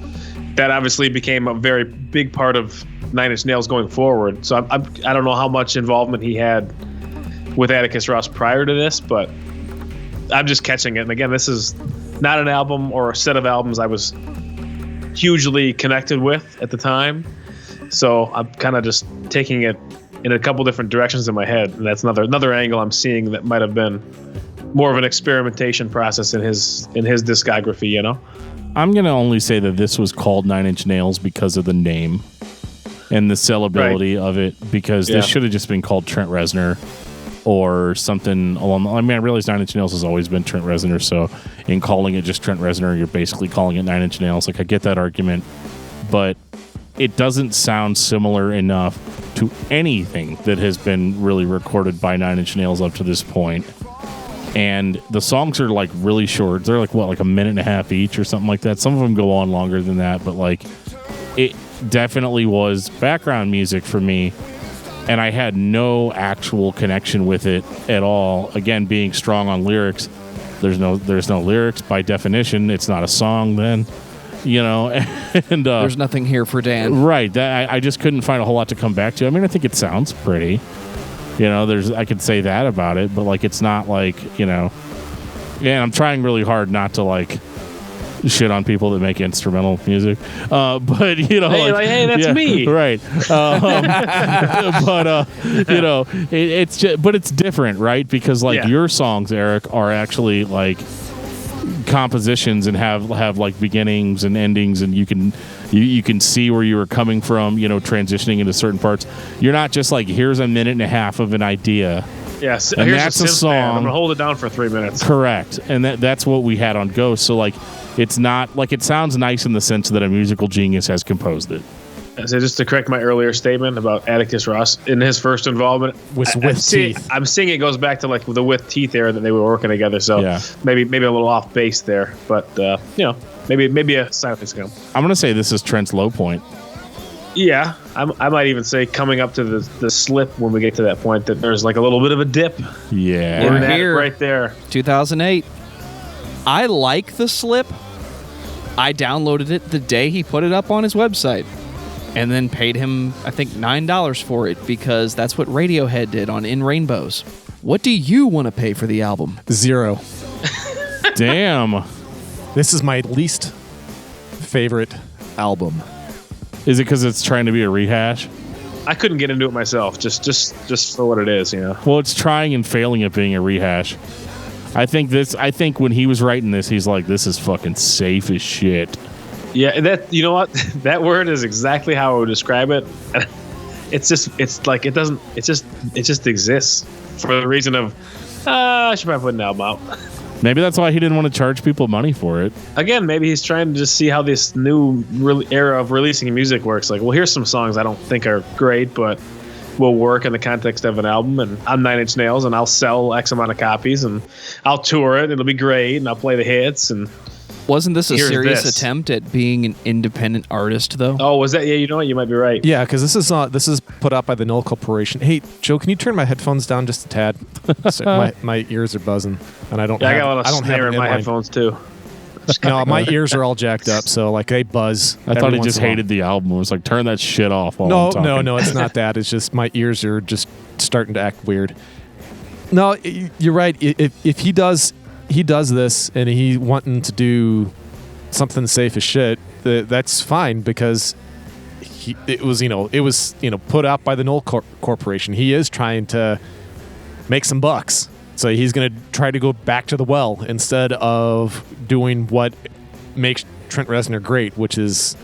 that obviously became a very big part of Nine Inch Nails going forward. So I don't know how much involvement he had with Atticus Ross prior to this, but I'm just catching it. And again, this is not an album or a set of albums I was hugely connected with at the time. So I'm kind of just taking it in a couple different directions in my head. And that's another angle I'm seeing that might have been more of an experimentation process in his discography, I'm going to only say that this was called Nine Inch Nails because of the name and the sellability of it, because this should have just been called Trent Reznor or something along the... I mean, I realize Nine Inch Nails has always been Trent Reznor, so in calling it just Trent Reznor, you're basically calling it Nine Inch Nails. I get that argument, but it doesn't sound similar enough to anything that has been really recorded by Nine Inch Nails up to this point. And the songs are really short. They're a minute and a half each or something like that. Some of them go on longer than that, but it definitely was background music for me. And I had no actual connection with it at all. Again, being strong on lyrics, there's no lyrics by definition. It's not a song then, And there's nothing here for Dan. Right. I just couldn't find a whole lot to come back to. I mean, I think it sounds pretty. I could say that about it, but it's not and I'm trying really hard not to shit on people that make instrumental music, but hey, that's me, right? But it's different, right? Because your songs, Eric, are actually compositions and have beginnings and endings, and you can see where you were coming from, transitioning into certain parts. You're not just here's a minute and a half of an idea. Yes, and here's that's a song. I'm gonna hold it down for 3 minutes. Correct, and that's what we had on Ghost. So it's not it sounds nice in the sense that a musical genius has composed it. So just to correct my earlier statement about Atticus Ross in his first involvement with teeth. I'm seeing it goes back to the with teeth era that they were working together. So maybe a little off base there, but maybe a sign of things to come. I'm gonna say this is Trent's low point. Yeah, I might even say coming up to the slip when we get to that point that there's a little bit of a dip. Yeah, we're here, right there. 2008. I like the slip. I downloaded it the day he put it up on his website, and then paid him I think $9 for it because that's what Radiohead did on In Rainbows. What do you want to pay for the album? 0. Damn. This is my least favorite album. Is it because it's trying to be a rehash? I couldn't get into it myself, just for what it is, Well, it's trying and failing at being a rehash. I think when he was writing this, he's like, this is fucking safe as shit. Yeah, that, you know what? That word is exactly how I would describe it. It just exists for the reason of, I should probably put an album out. Maybe that's why he didn't want to charge people money for it. Again, maybe he's trying to just see how this new era of releasing music works. Like, well, here's some songs I don't think are great, but will work in the context of an album. And I'm 9 Inch Nails, and I'll sell X amount of copies, and I'll tour it. It'll be great, and I'll play the hits. And wasn't this a serious attempt at being an independent artist, though? Oh, was that? Yeah, you know what? You might be right. Yeah, because this is put out by the Knoll Corporation. Hey, Joe, can you turn my headphones down just a tad? my ears are buzzing, and I don't. Yeah, I got a lot of snare in my headphones too. No, my ears are all jacked up, so like they buzz. I thought he just hated the album. It was like, turn that shit off. While I'm talking. No, it's not that. It's just my ears are just starting to act weird. No, you're right. If he does this and he wanting to do something safe as shit, that's fine, because it was put out by the Knoll Corporation. He is trying to make some bucks. So he's going to try to go back to the well instead of doing what makes Trent Reznor great, which is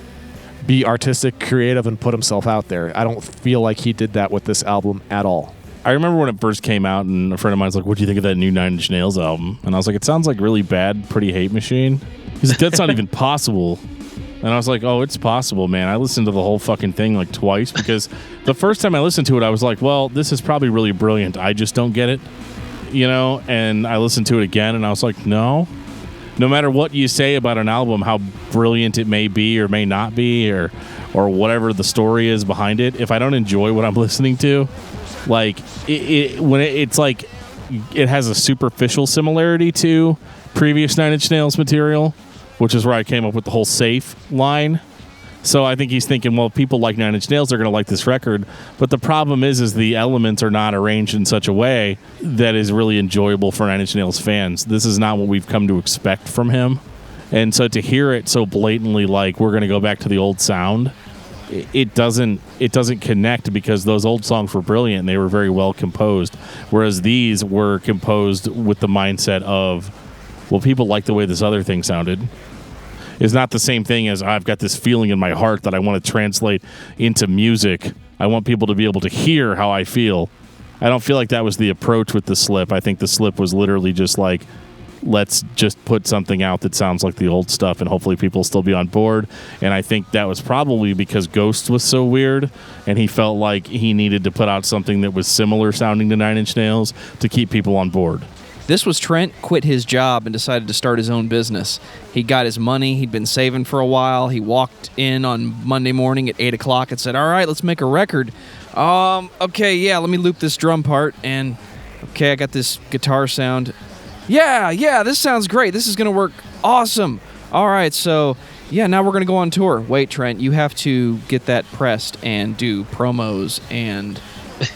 be artistic, creative, and put himself out there. I don't feel like he did that with this album at all. I remember when it first came out, and a friend of mine was like, what do you think of that new 9 Inch Nails album? And I was like, it sounds like really bad, Pretty Hate Machine. He's like, that's not even possible. And I was like, oh, it's possible, man. I listened to the whole fucking thing like twice, because the first time I listened to it, I was like, well, this is probably really brilliant. I just don't get it. And I listened to it again, and I was like, no matter what you say about an album, how brilliant it may be or may not be, or whatever the story is behind it, if I don't enjoy what I'm listening to, like it's like it has a superficial similarity to previous 9 Inch Nails material, which is where I came up with the whole safe line. So I think he's thinking, well, people like 9 Inch Nails are going to like this record. But the problem is the elements are not arranged in such a way that is really enjoyable for 9 Inch Nails fans. This is not what we've come to expect from him. And so to hear it so blatantly, like we're going to go back to the old sound, it doesn't connect, because those old songs were brilliant and they were very well composed. Whereas these were composed with the mindset of, well, people like the way this other thing sounded. Is not the same thing as I've got this feeling in my heart that I want to translate into music. I want people to be able to hear how I feel. I don't feel like that was the approach with the Slip. I think the Slip was literally just like, let's just put something out that sounds like the old stuff, and hopefully people will still be on board. And I think that was probably because Ghost was so weird, and he felt like he needed to put out something that was similar sounding to 9 Inch Nails to keep people on board. This was Trent quit his job and decided to start his own business. He got his money. He'd been saving for a while. He walked in on Monday morning at 8 o'clock and said, all right, let's make a record. Okay, yeah, let me loop this drum part. And, okay, I got this guitar sound. Yeah, this sounds great. This is going to work awesome. All right, so, yeah, now we're going to go on tour. Wait, Trent, you have to get that pressed and do promos and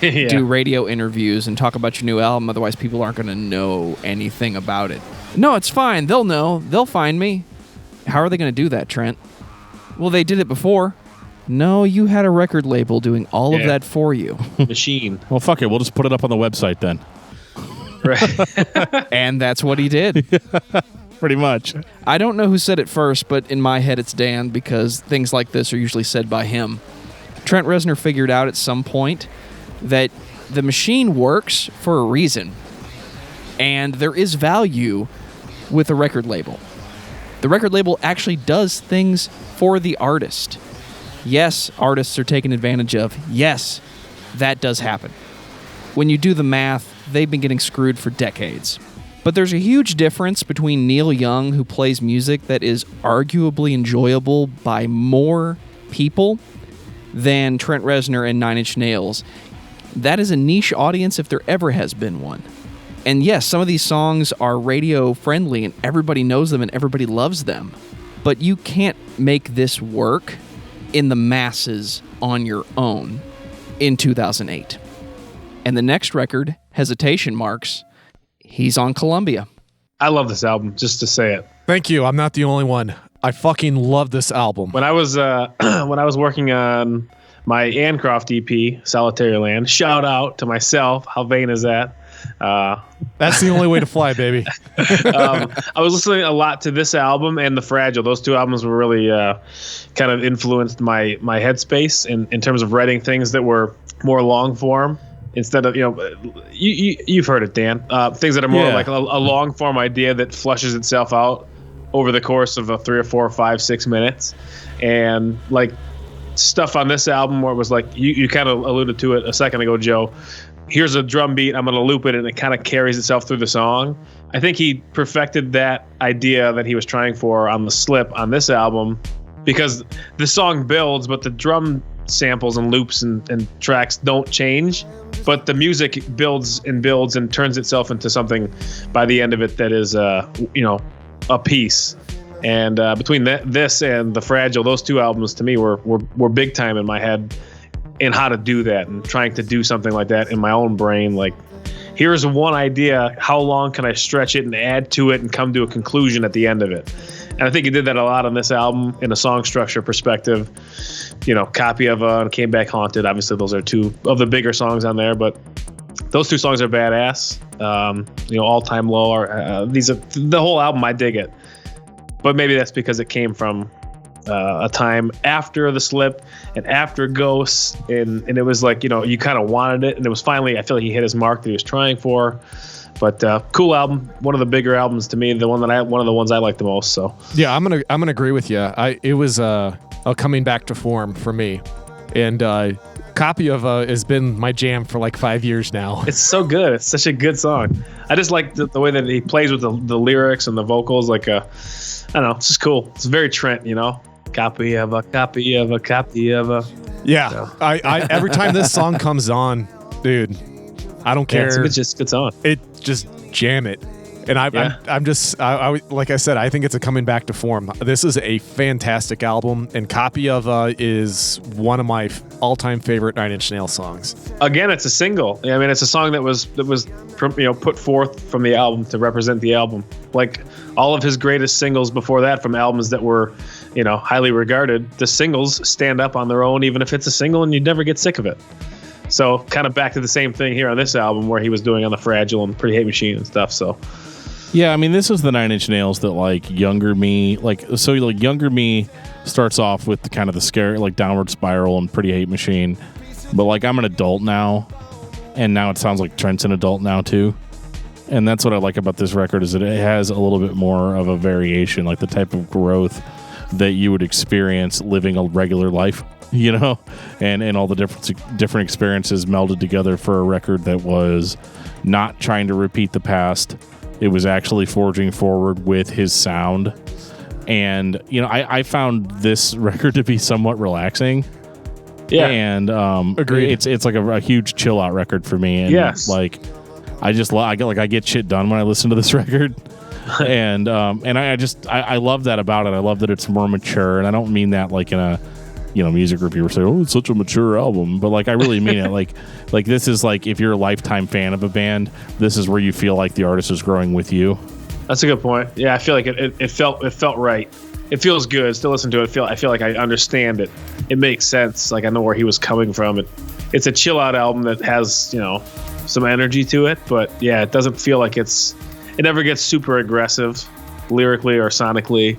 do radio interviews and talk about your new album. Otherwise, people aren't going to know anything about it. No, it's fine. They'll know. They'll find me. How are they going to do that, Trent? Well, they did it before. No, you had a record label doing all of that for you. Machine. Well, fuck it. We'll just put it up on the website then. Right. And that's what he did. Pretty much. I don't know who said it first, but in my head it's Dan, because things like this are usually said by him. Trent Reznor figured out at some point that the machine works for a reason, and there is value with a record label. The record label actually does things for the artist. Yes, artists are taken advantage of. Yes, that does happen. When you do the math, they've been getting screwed for decades. But there's a huge difference between Neil Young, who plays music that is arguably enjoyable by more people, than Trent Reznor and 9 Inch Nails. That is a niche audience if there ever has been one. And yes, some of these songs are radio friendly and everybody knows them and everybody loves them. But you can't make this work in the masses on your own in 2008. And the next record, Hesitation Marks, he's on Columbia. I love this album, just to say it. Thank you. I'm not the only one. I fucking love this album. When I was working on my Ane Croft EP, Solitary Land, shout out to myself. How vain is that? That's the only way to fly, baby. I was listening a lot to this album and The Fragile. Those two albums were really kind of influenced my headspace in terms of writing things that were more long form instead of, you've heard it, Dan. Things that are more like a long form idea that flushes itself out over the course of 3 or 4 or 5, 6 minutes. And like stuff on this album where it was like, you kind of alluded to it a second ago, Joe. Here's a drum beat, I'm going to loop it, and it kind of carries itself through the song. I think he perfected that idea that he was trying for on The Slip on this album, because the song builds, but the drum samples and loops and tracks don't change. But the music builds and turns itself into something by the end of it that is, a piece. And between this and The Fragile, those two albums to me were big time in my head in how to do that and trying to do something like that in my own brain. Like, here's one idea. How long can I stretch it and add to it and come to a conclusion at the end of it? And I think he did that a lot on this album in a song structure perspective. Copy of and Came Back Haunted. Obviously, those are two of the bigger songs on there, but those two songs are badass. All Time Low are these are the whole album. I dig it, but maybe that's because it came from a time after The Slip and after Ghosts, and it was like, you kind of wanted it, and it was finally, I feel like he hit his mark that he was trying for. But cool album, one of the bigger albums to me, one of the ones I like the most. So yeah, I'm gonna agree with you. It was a coming back to form for me, and Copy of has been my jam for like 5 years now. It's so good. It's such a good song. I just like the way that he plays with the lyrics and the vocals. Like I don't know, it's just cool. It's very Trent, Copy of a copy of a copy of a. Yeah, so. I every time this song comes on, dude, I don't care. It's just a good song. It just jam it, and I'm just like I said, I think it's a coming back to form. This is a fantastic album, and Copy of is one of my all-time favorite Nine Inch Nails songs. Again, it's a single. I mean, it's a song that was put forth from the album to represent the album. Like all of his greatest singles before that from albums that were, highly regarded, the singles stand up on their own, even if it's a single, and you never get sick of it. So kind of back to the same thing here on this album where he was doing on The Fragile and Pretty Hate Machine and stuff. So yeah, I mean, this is the Nine Inch Nails that younger me, younger me starts off with the kind of the scary, Downward Spiral and Pretty Hate Machine. But I'm an adult now, and now it sounds like Trent's an adult now too. And that's what I like about this record, is that it has a little bit more of a variation, like the type of growth that you would experience living a regular life, and all the different experiences melded together for a record that was not trying to repeat the past. It was actually forging forward with his sound. And, I found this record to be somewhat relaxing. Yeah. And agreed. It's like a huge chill out record for me. And yes. I get shit done when I listen to this record. and I love that about it. I love that it's more mature, and I don't mean that in a music reviewer say, oh, it's such a mature album, but I really mean it. Like this is if you're a lifetime fan of a band, this is where you feel like the artist is growing with you. That's a good point. Yeah, I feel like it felt right. It feels good. Still listen to it. I feel like I understand it. It makes sense. I know where he was coming from. It's a chill out album that has some energy to it, but yeah, it doesn't feel like it never gets super aggressive lyrically or sonically.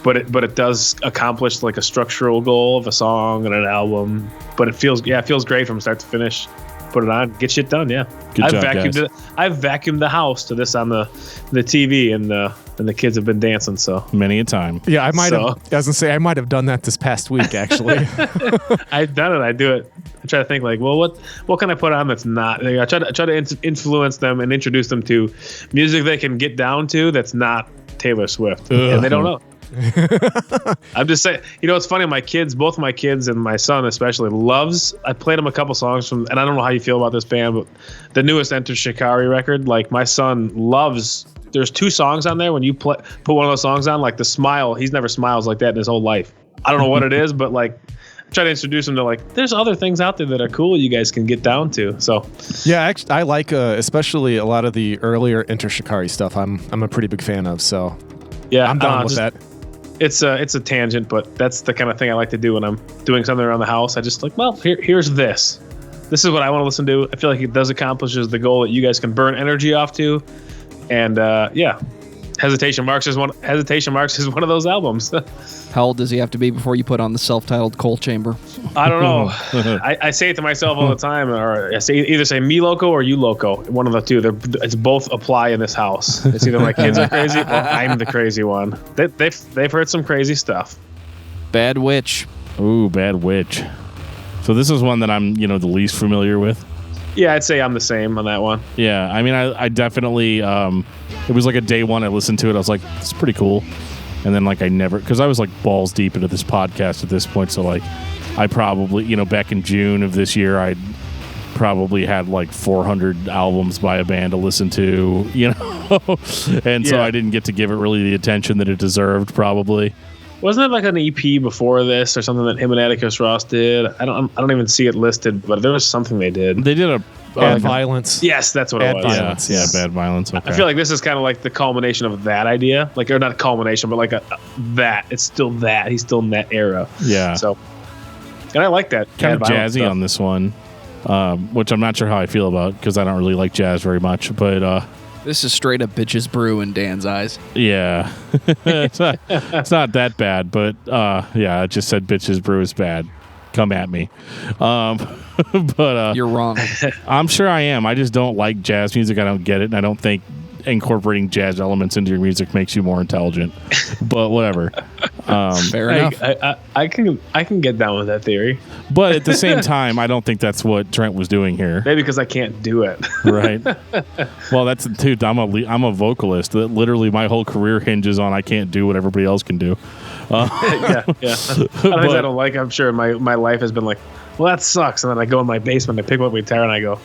But it does accomplish a structural goal of a song and an album. But it feels great from start to finish. Put it on, get shit done. Yeah, Good job, guys. I've vacuumed the house to this on the TV, and the kids have been dancing. So many a time. Yeah, I might have done that this past week actually. I've done it. I do it. I try to think what can I put on that's not. I try to influence them and introduce them to music they can get down to that's not Taylor Swift, and they don't know. I'm just saying, it's funny. Both my kids and my son especially I played him a couple songs from, and I don't know how you feel about this band, but the newest Enter Shikari record, my son loves. There's 2 songs on there. When you put one of those songs on, the smile, he's never smiles like that in his whole life. I don't know what it is, but I try to introduce him to there's other things out there that are cool you guys can get down to. So yeah, actually, I like especially a lot of the earlier Enter Shikari stuff. I'm a pretty big fan of. So yeah, I'm down with that. It's a tangent, but that's the kind of thing I like to do when I'm doing something around the house. I just here's this. this is what I want to listen to. I feel like it does accomplishes the goal that you guys can burn energy off to. And yeah, Hesitation Marks is one of those albums. How old does he have to be before you put on the self-titled Coal Chamber? I don't know. I say it to myself all the time, or I say either say me loco or you loco. One of the two. It's both apply in this house. It's either my kids are crazy or I'm the crazy one. They've heard some crazy stuff. Bad Witch. Ooh, Bad Witch. So this is one that I'm, the least familiar with. Yeah, I'd say I'm the same on that one. Yeah, I mean, I definitely, it was like a day one I listened to it. I was like, it's pretty cool. And then, like, because I was, like, balls deep into this podcast at this point. So, like, I probably, back in June of this year, I probably had, like, 400 albums by a band to listen to, And so I didn't get to give it really the attention that it deserved, probably. Wasn't it like an EP before this or something that him and Atticus Ross did? I don't even see it listed, but there was something they did. They did a Bad Violence. Yes, that's what it was. Violence. Yeah, Bad Violence. Okay. I feel like this is kind of like the culmination of that idea, like, or not a culmination, but like that. It's still that. He's still in that era. Yeah. So, and I like that. Kind of jazzy on this one, which I'm not sure how I feel about because I don't really like jazz very much, but. This is straight up bitches brew in Dan's eyes. Yeah. it's not that bad, but yeah, I just said bitches brew is bad. Come at me. But you're wrong. I'm sure I am. I just don't like jazz music. I don't get it, and I don't think incorporating jazz elements into your music makes you more intelligent. But whatever. Fair enough. I can get down with that theory. But at the same time, I don't think that's what Trent was doing here. Maybe because I can't do it. Right. Well, that's dude. I'm a vocalist. That literally my whole career hinges on I can't do what everybody else can do. Yeah. I don't like. I'm sure my life has been like, well, that sucks. And then I go in my basement, I pick up my guitar, and I go,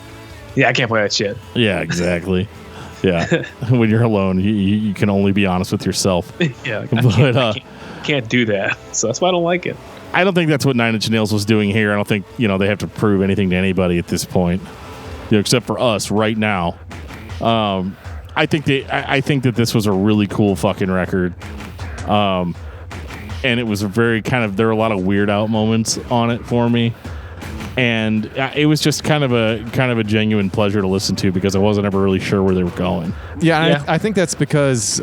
yeah, I can't play that shit. Yeah, exactly. Yeah, when you're alone, you can only be honest with yourself. Yeah, I can't do that. So that's why I don't like it. I don't think that's what Nine Inch Nails was doing here. I don't think they have to prove anything to anybody at this point, except for us right now. I think that this was a really cool fucking record, and it was a very there were a lot of weird out moments on it for me. And it was just kind of a genuine pleasure to listen to because I wasn't ever really sure where they were going. Yeah. I think that's because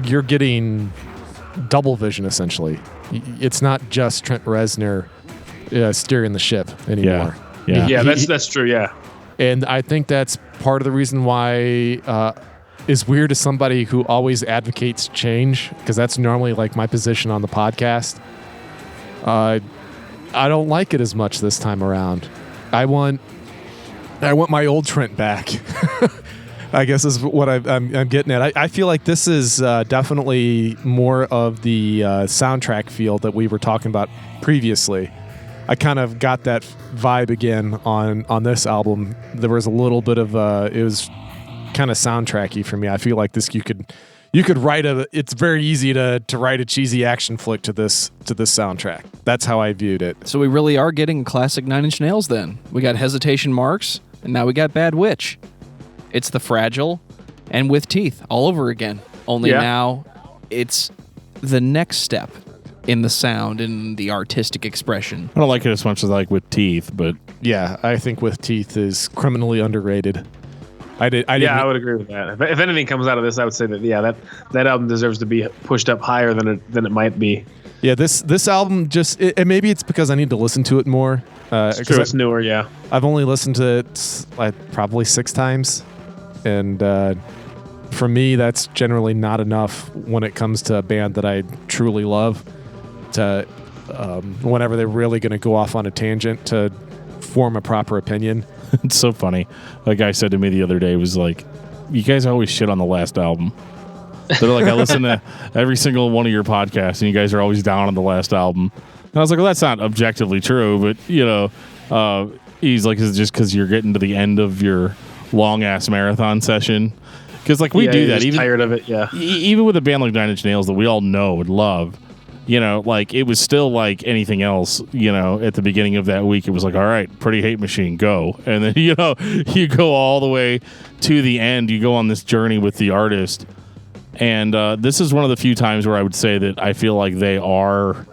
you're getting double vision, essentially. It's not just Trent Reznor steering the ship anymore. Yeah, that's true, yeah. And I think that's part of the reason why is weird as somebody who always advocates change, because that's normally like my position on the podcast. I don't like it as much this time around. I want my old Trent back. I guess is what I'm getting at. I feel like this is definitely more of the soundtrack feel that we were talking about previously. I kind of got that vibe again on this album. There was a little bit of it was kind of soundtracky for me. I feel like this you could write it's very easy to write a cheesy action flick to this soundtrack. That's how I viewed it. So we really are getting classic Nine Inch Nails then. We got Hesitation Marks, and now we got Bad Witch. It's the Fragile and With Teeth all over again. Only now it's the next step in the sound and the artistic expression. I don't like it as much as I like With Teeth, but yeah, I think With Teeth is criminally underrated. I would agree with that. If anything comes out of this, I would say that that album deserves to be pushed up higher than it might be. Yeah, this album and maybe it's because I need to listen to it more. It's true, it's newer. Yeah, I've only listened to it probably 6 times, and for me, that's generally not enough when it comes to a band that I truly love. To whenever they're really going to go off on a tangent to form a proper opinion. It's so funny. A guy said to me the other day, was like, you guys always shit on the last album. They're like, I listen to every single one of your podcasts and you guys are always down on the last album. And I was like, well, that's not objectively true, but he's like, is it just because you're getting to the end of your long ass marathon session? Because like we do that, even tired of it. Yeah, even with a band like Nine Inch Nails that we all know and love. Like it was still like anything else, at the beginning of that week, it was like, all right, Pretty Hate Machine, go. And then, you go all the way to the end. You go on this journey with the artist. And this is one of the few times where I would say that I feel like they are,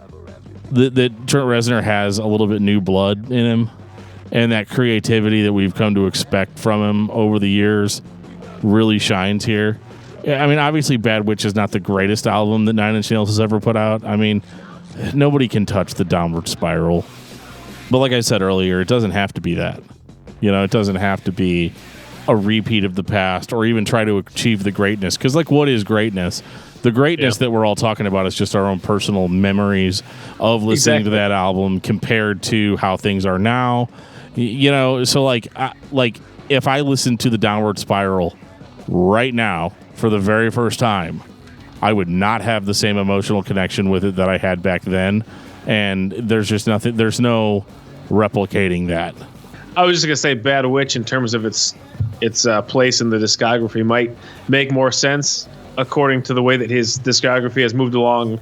that Trent Reznor has a little bit new blood in him. and that creativity that we've come to expect from him over the years really shines here. I mean, obviously Bad Witch is not the greatest album that Nine Inch Nails has ever put out. I mean, nobody can touch the Downward Spiral. But like I said earlier, it doesn't have to be that. You know, it doesn't have to be a repeat of the past or even try to achieve the greatness. Because, like, what is greatness? The greatness that we're all talking about is just our own personal memories of listening to that album compared to how things are now. You know, so, like if I listen to the Downward Spiral right now for the very first time, I would not have the same emotional connection with it that I had back then. And there's just nothing, there's no replicating that. I was just going to say Bad Witch in terms of its place in the discography might make more sense according to the way that his discography has moved along,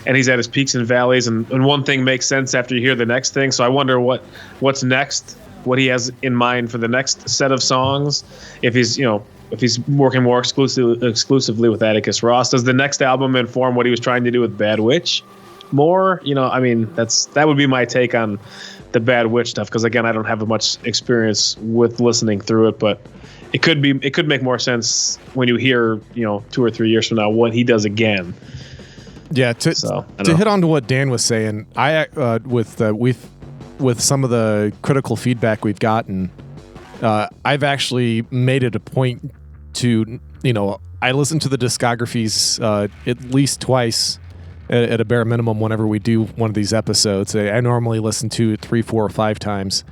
and he's at his peaks and valleys, and one thing makes sense after you hear the next thing. So I wonder what's next, what he has in mind for the next set of songs. If he's working more exclusively with Atticus Ross, does the next album inform what he was trying to do with Bad Witch more? You know, I mean, that would be my take on the Bad Witch stuff, because again, I don't have much experience with listening through it, but it could make more sense when you hear, 2 or 3 years from now what he does again. Yeah, to hit on to what Dan was saying, I with some of the critical feedback we've gotten, I've actually made it a point to, I listen to the discographies at least twice at a bare minimum whenever we do one of these episodes. I normally listen to it 3, 4, or 5 times.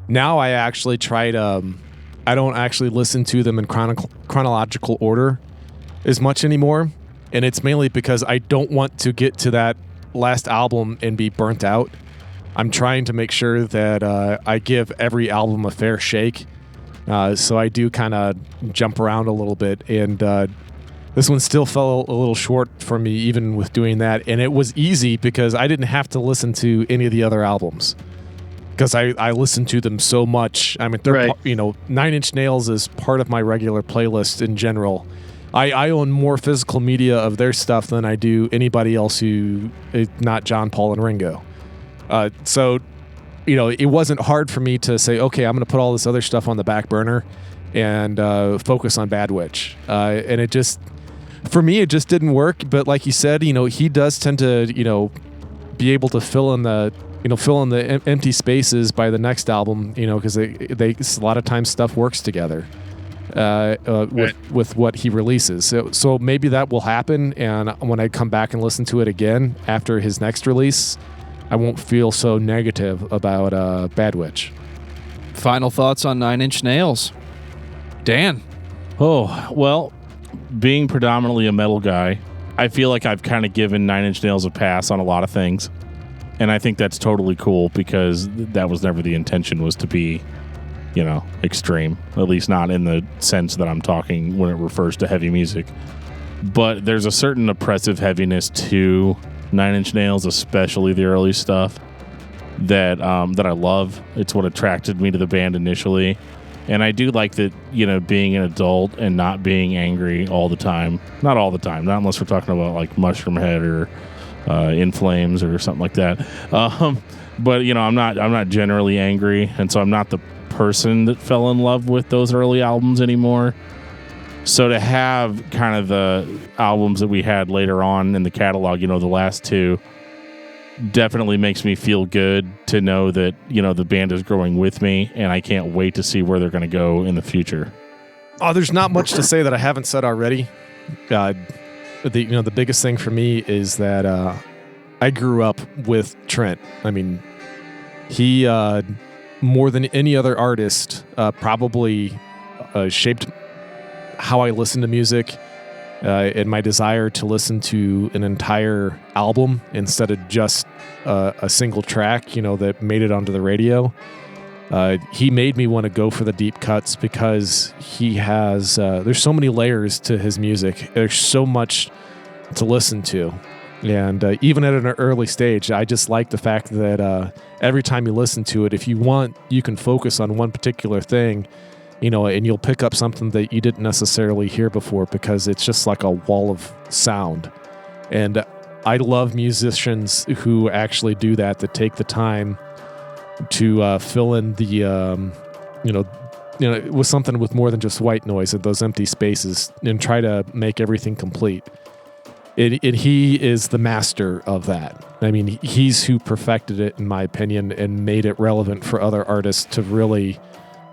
Now I actually try to, I don't actually listen to them in chronological order as much anymore. And it's mainly because I don't want to get to that last album and be burnt out. I'm trying to make sure that I give every album a fair shake. So I do kind of jump around a little bit. And this one still fell a little short for me, even with doing that. And it was easy because I didn't have to listen to any of the other albums, because I listened to them so much. I mean, they're, Nine Inch Nails is part of my regular playlist in general. I own more physical media of their stuff than I do anybody else who is not John, Paul, and Ringo. So, it wasn't hard for me to say, okay, I'm going to put all this other stuff on the back burner and focus on Bad Witch. And it just, for me, it just didn't work. But like you said, he does tend to, be able to fill in the empty spaces by the next album, because they a lot of times stuff works together with what he releases. So maybe that will happen, and when I come back and listen to it again after his next release, I won't feel so negative about Bad Witch. Final thoughts on Nine Inch Nails, Dan? Oh, well, being predominantly a metal guy, I feel like I've kind of given Nine Inch Nails a pass on a lot of things. And I think that's totally cool, because that was never the intention, was to be, extreme. At least not in the sense that I'm talking when it refers to heavy music. But there's a certain oppressive heaviness to Nine Inch Nails, especially the early stuff, that I love. It's what attracted me to the band initially. And I do like that, being an adult and not being angry all the time. Not all the time. Not unless we're talking about like Mushroom Head or In Flames or something like that. But I'm not generally angry, and so I'm not the person that fell in love with those early albums anymore. So to have kind of the albums that we had later on in the catalog, the last 2, definitely makes me feel good to know that the band is growing with me, and I can't wait to see where they're going to go in the future. Oh, there's not much to say that I haven't said already. The biggest thing for me is that I grew up with Trent. I mean, he more than any other artist probably shaped how I listen to music and my desire to listen to an entire album instead of just a single track, that made it onto the radio. He made me want to go for the deep cuts, because he has there's so many layers to his music. There's so much to listen to, and even at an early stage, I just like the fact that every time you listen to it, if you want, you can focus on one particular thing, and you'll pick up something that you didn't necessarily hear before, because it's just like a wall of sound. And I love musicians who actually do that take the time to fill in the with something with more than just white noise at those empty spaces and try to make everything complete. He is the master of that. I mean, he's who perfected it, in my opinion, and made it relevant for other artists to really,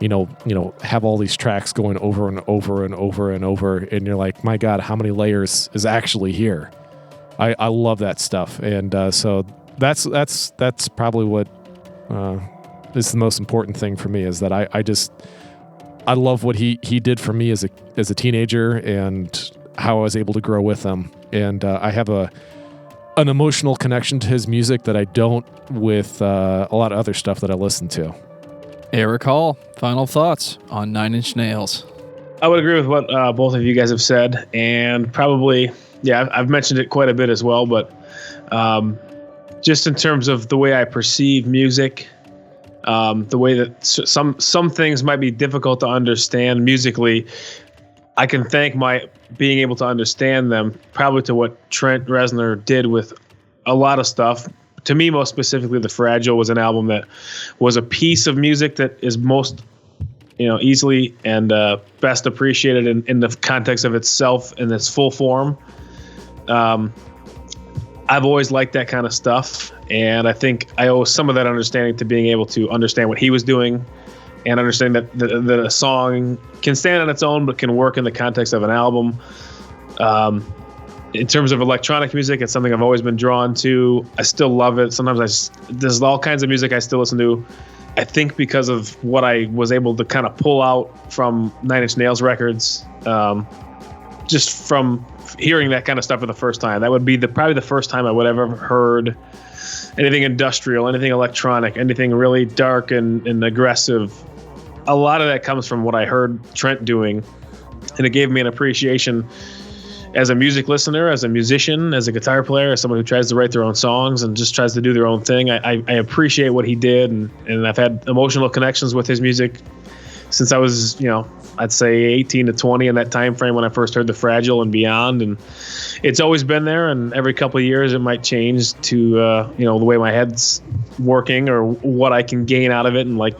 have all these tracks going over and over and over and over. And you're like, my God, how many layers is actually here? I love that stuff. And so that's probably what is the most important thing for me, is that I love what he did for me as a teenager and how I was able to grow with him. And I have an emotional connection to his music that I don't with a lot of other stuff that I listen to. Erik Hall, final thoughts on Nine Inch Nails. I would agree with what both of you guys have said, and probably, I've mentioned it quite a bit as well, but just in terms of the way I perceive music, the way that some things might be difficult to understand musically, I can thank my being able to understand them probably to what Trent Reznor did with a lot of stuff. To me, most specifically, The Fragile was an album that was a piece of music that is most, easily and best appreciated in the context of itself in its full form. I've always liked that kind of stuff, and I think I owe some of that understanding to being able to understand what he was doing and understand that a song can stand on its own but can work in the context of an album. In terms of electronic music, it's something I've always been drawn to. I still love it. Sometimes there's all kinds of music I still listen to, I think because of what I was able to kind of pull out from Nine Inch Nails records, just from hearing that kind of stuff for the first time. That would be probably the first time I would have ever heard anything industrial, anything electronic, anything really dark and aggressive. A lot of that comes from what I heard Trent doing, and it gave me an appreciation as a music listener, as a musician, as a guitar player, as someone who tries to write their own songs and just tries to do their own thing. I appreciate what he did, and I've had emotional connections with his music since I was, I'd say 18 to 20 in that time frame when I first heard The Fragile and beyond. And it's always been there, and every couple of years it might change to, the way my head's working or what I can gain out of it. And like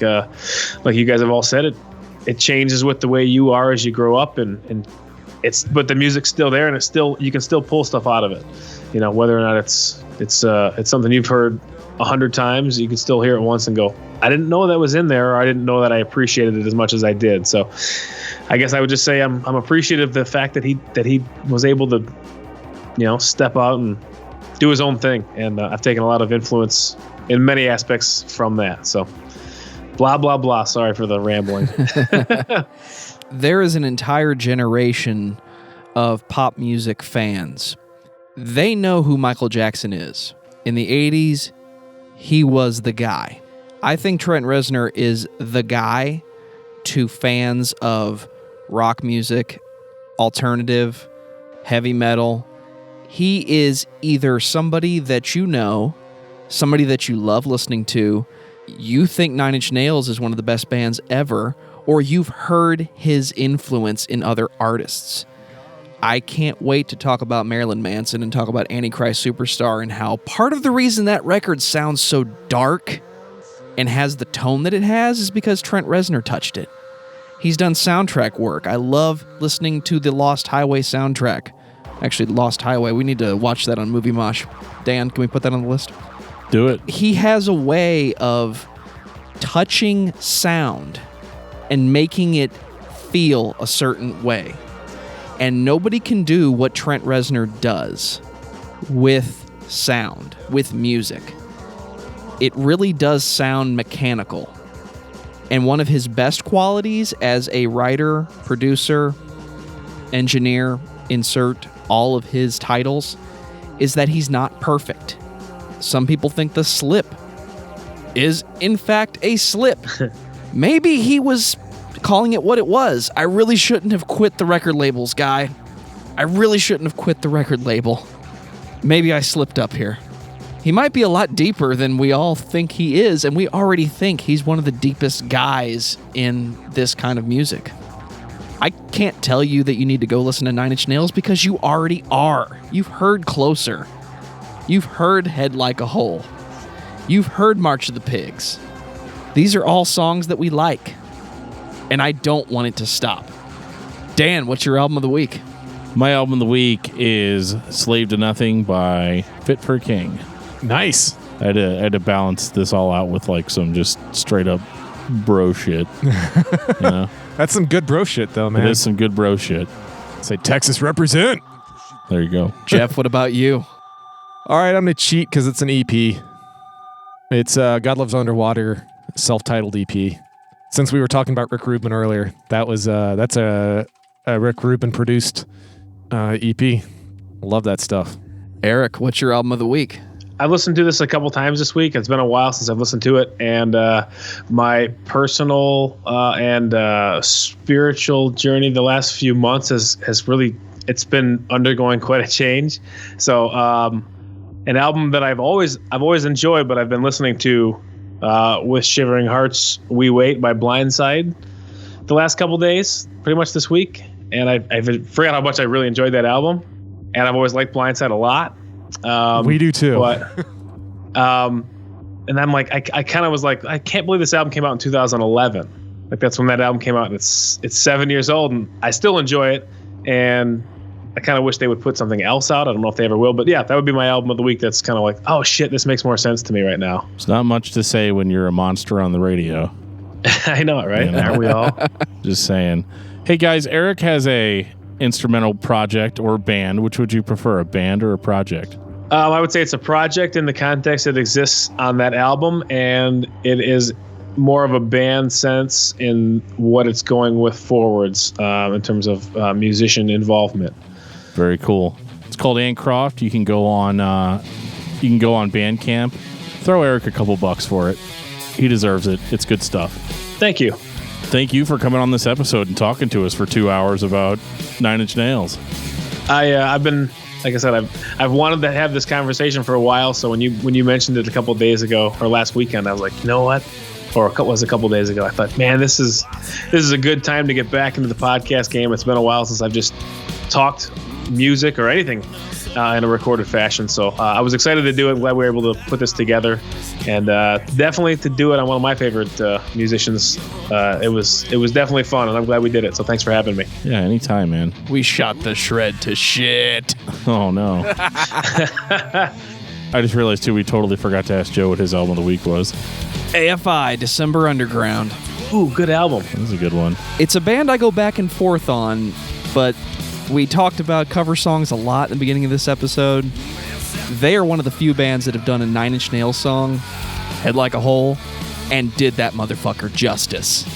you guys have all said, it changes with the way you are as you grow up, and but the music's still there, and you can still pull stuff out of it. Whether or not it's something you've heard 100 times, you can still hear it once and go, I didn't know that was in there, or I didn't know that I appreciated it as much as I did. So I guess I would just say I'm appreciative of the fact that he was able to, step out and do his own thing. And I've taken a lot of influence in many aspects from that. So blah, blah, blah. Sorry for the rambling. There is an entire generation of pop music fans. They know who Michael Jackson is. In the 80s, he was the guy. I think Trent Reznor is the guy to fans of rock music, alternative, heavy metal. He is either somebody that you know, somebody that you love listening to, you think Nine Inch Nails is one of the best bands ever, or you've heard his influence in other artists. I can't wait to talk about Marilyn Manson and talk about Antichrist Superstar and how part of the reason that record sounds so dark and has the tone that it has is because Trent Reznor touched it. He's done soundtrack work. I love listening to the Lost Highway soundtrack. Actually, Lost Highway, we need to watch that on Movie Mosh. Dan, can we put that on the list? Do it. He has a way of touching sound and making it feel a certain way. And nobody can do what Trent Reznor does with sound, with music. It really does sound mechanical. And one of his best qualities as a writer, producer, engineer, insert all of his titles, is that he's not perfect. Some people think The Slip is, in fact, a slip. Maybe he was calling it what it was. I really shouldn't have quit the record labels, guy. I really shouldn't have quit the record label. Maybe I slipped up here. He might be a lot deeper than we all think he is, and we already think he's one of the deepest guys in this kind of music. I can't tell you that you need to go listen to Nine Inch Nails because you already are. You've heard Closer. You've heard Head Like a Hole. You've heard March of the Pigs. These are all songs that we like, and I don't want it to stop. Dan, what's your album of the week? My album of the week is Slave to Nothing by Fit for a King. Nice. I had to balance this all out with like some just straight up bro shit. You know? That's some good bro shit, though, man. It is some good bro shit. Say Texas represent. There you go. Geoff, what about you? All right, I'm going to cheat because it's an EP. It's God Loves Underwater, self-titled EP. Since we were talking about Rick Rubin earlier, that's a Rick Rubin produced EP. Love that stuff. Eric, what's your album of the week? I've listened to this a couple times this week. It's been a while since I've listened to it, and my personal and spiritual journey the last few months has really, it's been undergoing quite a change. So an album that I've always enjoyed, but I've been listening to with Shivering Hearts, We Wait by Blindside the last couple days, pretty much this week, and I forgot how much I really enjoyed that album, and I've always liked Blindside a lot. We do too. But, and I'm like, I kind of was like, I can't believe this album came out in 2011. Like that's when that album came out, and it's 7 years old, and I still enjoy it. And I kind of wish they would put something else out. I don't know if they ever will, but yeah, that would be my album of the week. That's kind of like, oh shit, this makes more sense to me right now. It's not much to say when you're a monster on the radio. I know it, right? You know? Aren't we all? Just saying. Hey guys, Eric has a instrumental project or band. Which would you prefer, a band or a project? I would say it's a project in the context that exists on that album, and it is more of a band sense in what it's going with forwards in terms of musician involvement. Very cool. It's called Ane Croft. You can go on Bandcamp. Throw Eric a couple bucks for it. He deserves it. It's good stuff. Thank you. Thank you for coming on this episode and talking to us for 2 hours about Nine Inch Nails. I've been, like I said, I've wanted to have this conversation for a while. So when you mentioned it a couple of days ago or last weekend, I was like, you know what? Or it was a couple of days ago. I thought, man, this is a good time to get back into the podcast game. It's been a while since I've just talked music or anything in a recorded fashion. So I was excited to do it. I'm glad we were able to put this together, and definitely to do it on one of my favorite musicians. It was definitely fun, and I'm glad we did it. So thanks for having me. Yeah, anytime, man. We shot the shred to shit. Oh no. I just realized too, we totally forgot to ask Joe what his album of the week was. AFI, Decemberunderground. Ooh, good album. That was a good one. It's a band I go back and forth on, but we talked about cover songs a lot in the beginning of this episode. They are one of the few bands that have done a Nine Inch Nails song, Head Like a Hole, and did that motherfucker justice.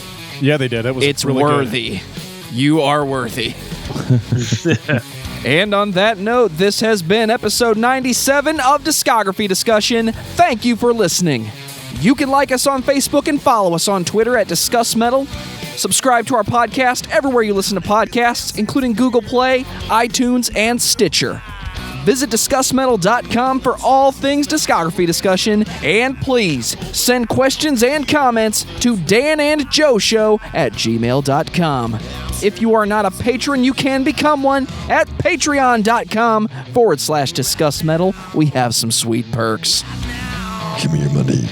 Yeah, they did. It's really worthy. Good. You are worthy. And on that note, this has been episode 97 of Discography Discussion. Thank you for listening. You can like us on Facebook and follow us on Twitter at discussmetal. Subscribe to our podcast everywhere you listen to podcasts, including Google Play, iTunes, and Stitcher. Visit discussmetal.com for all things discography discussion, and please send questions and comments to danandjoeshow@gmail.com. If you are not a patron, you can become one at patreon.com/discussmetal. We have some sweet perks. Give me your money.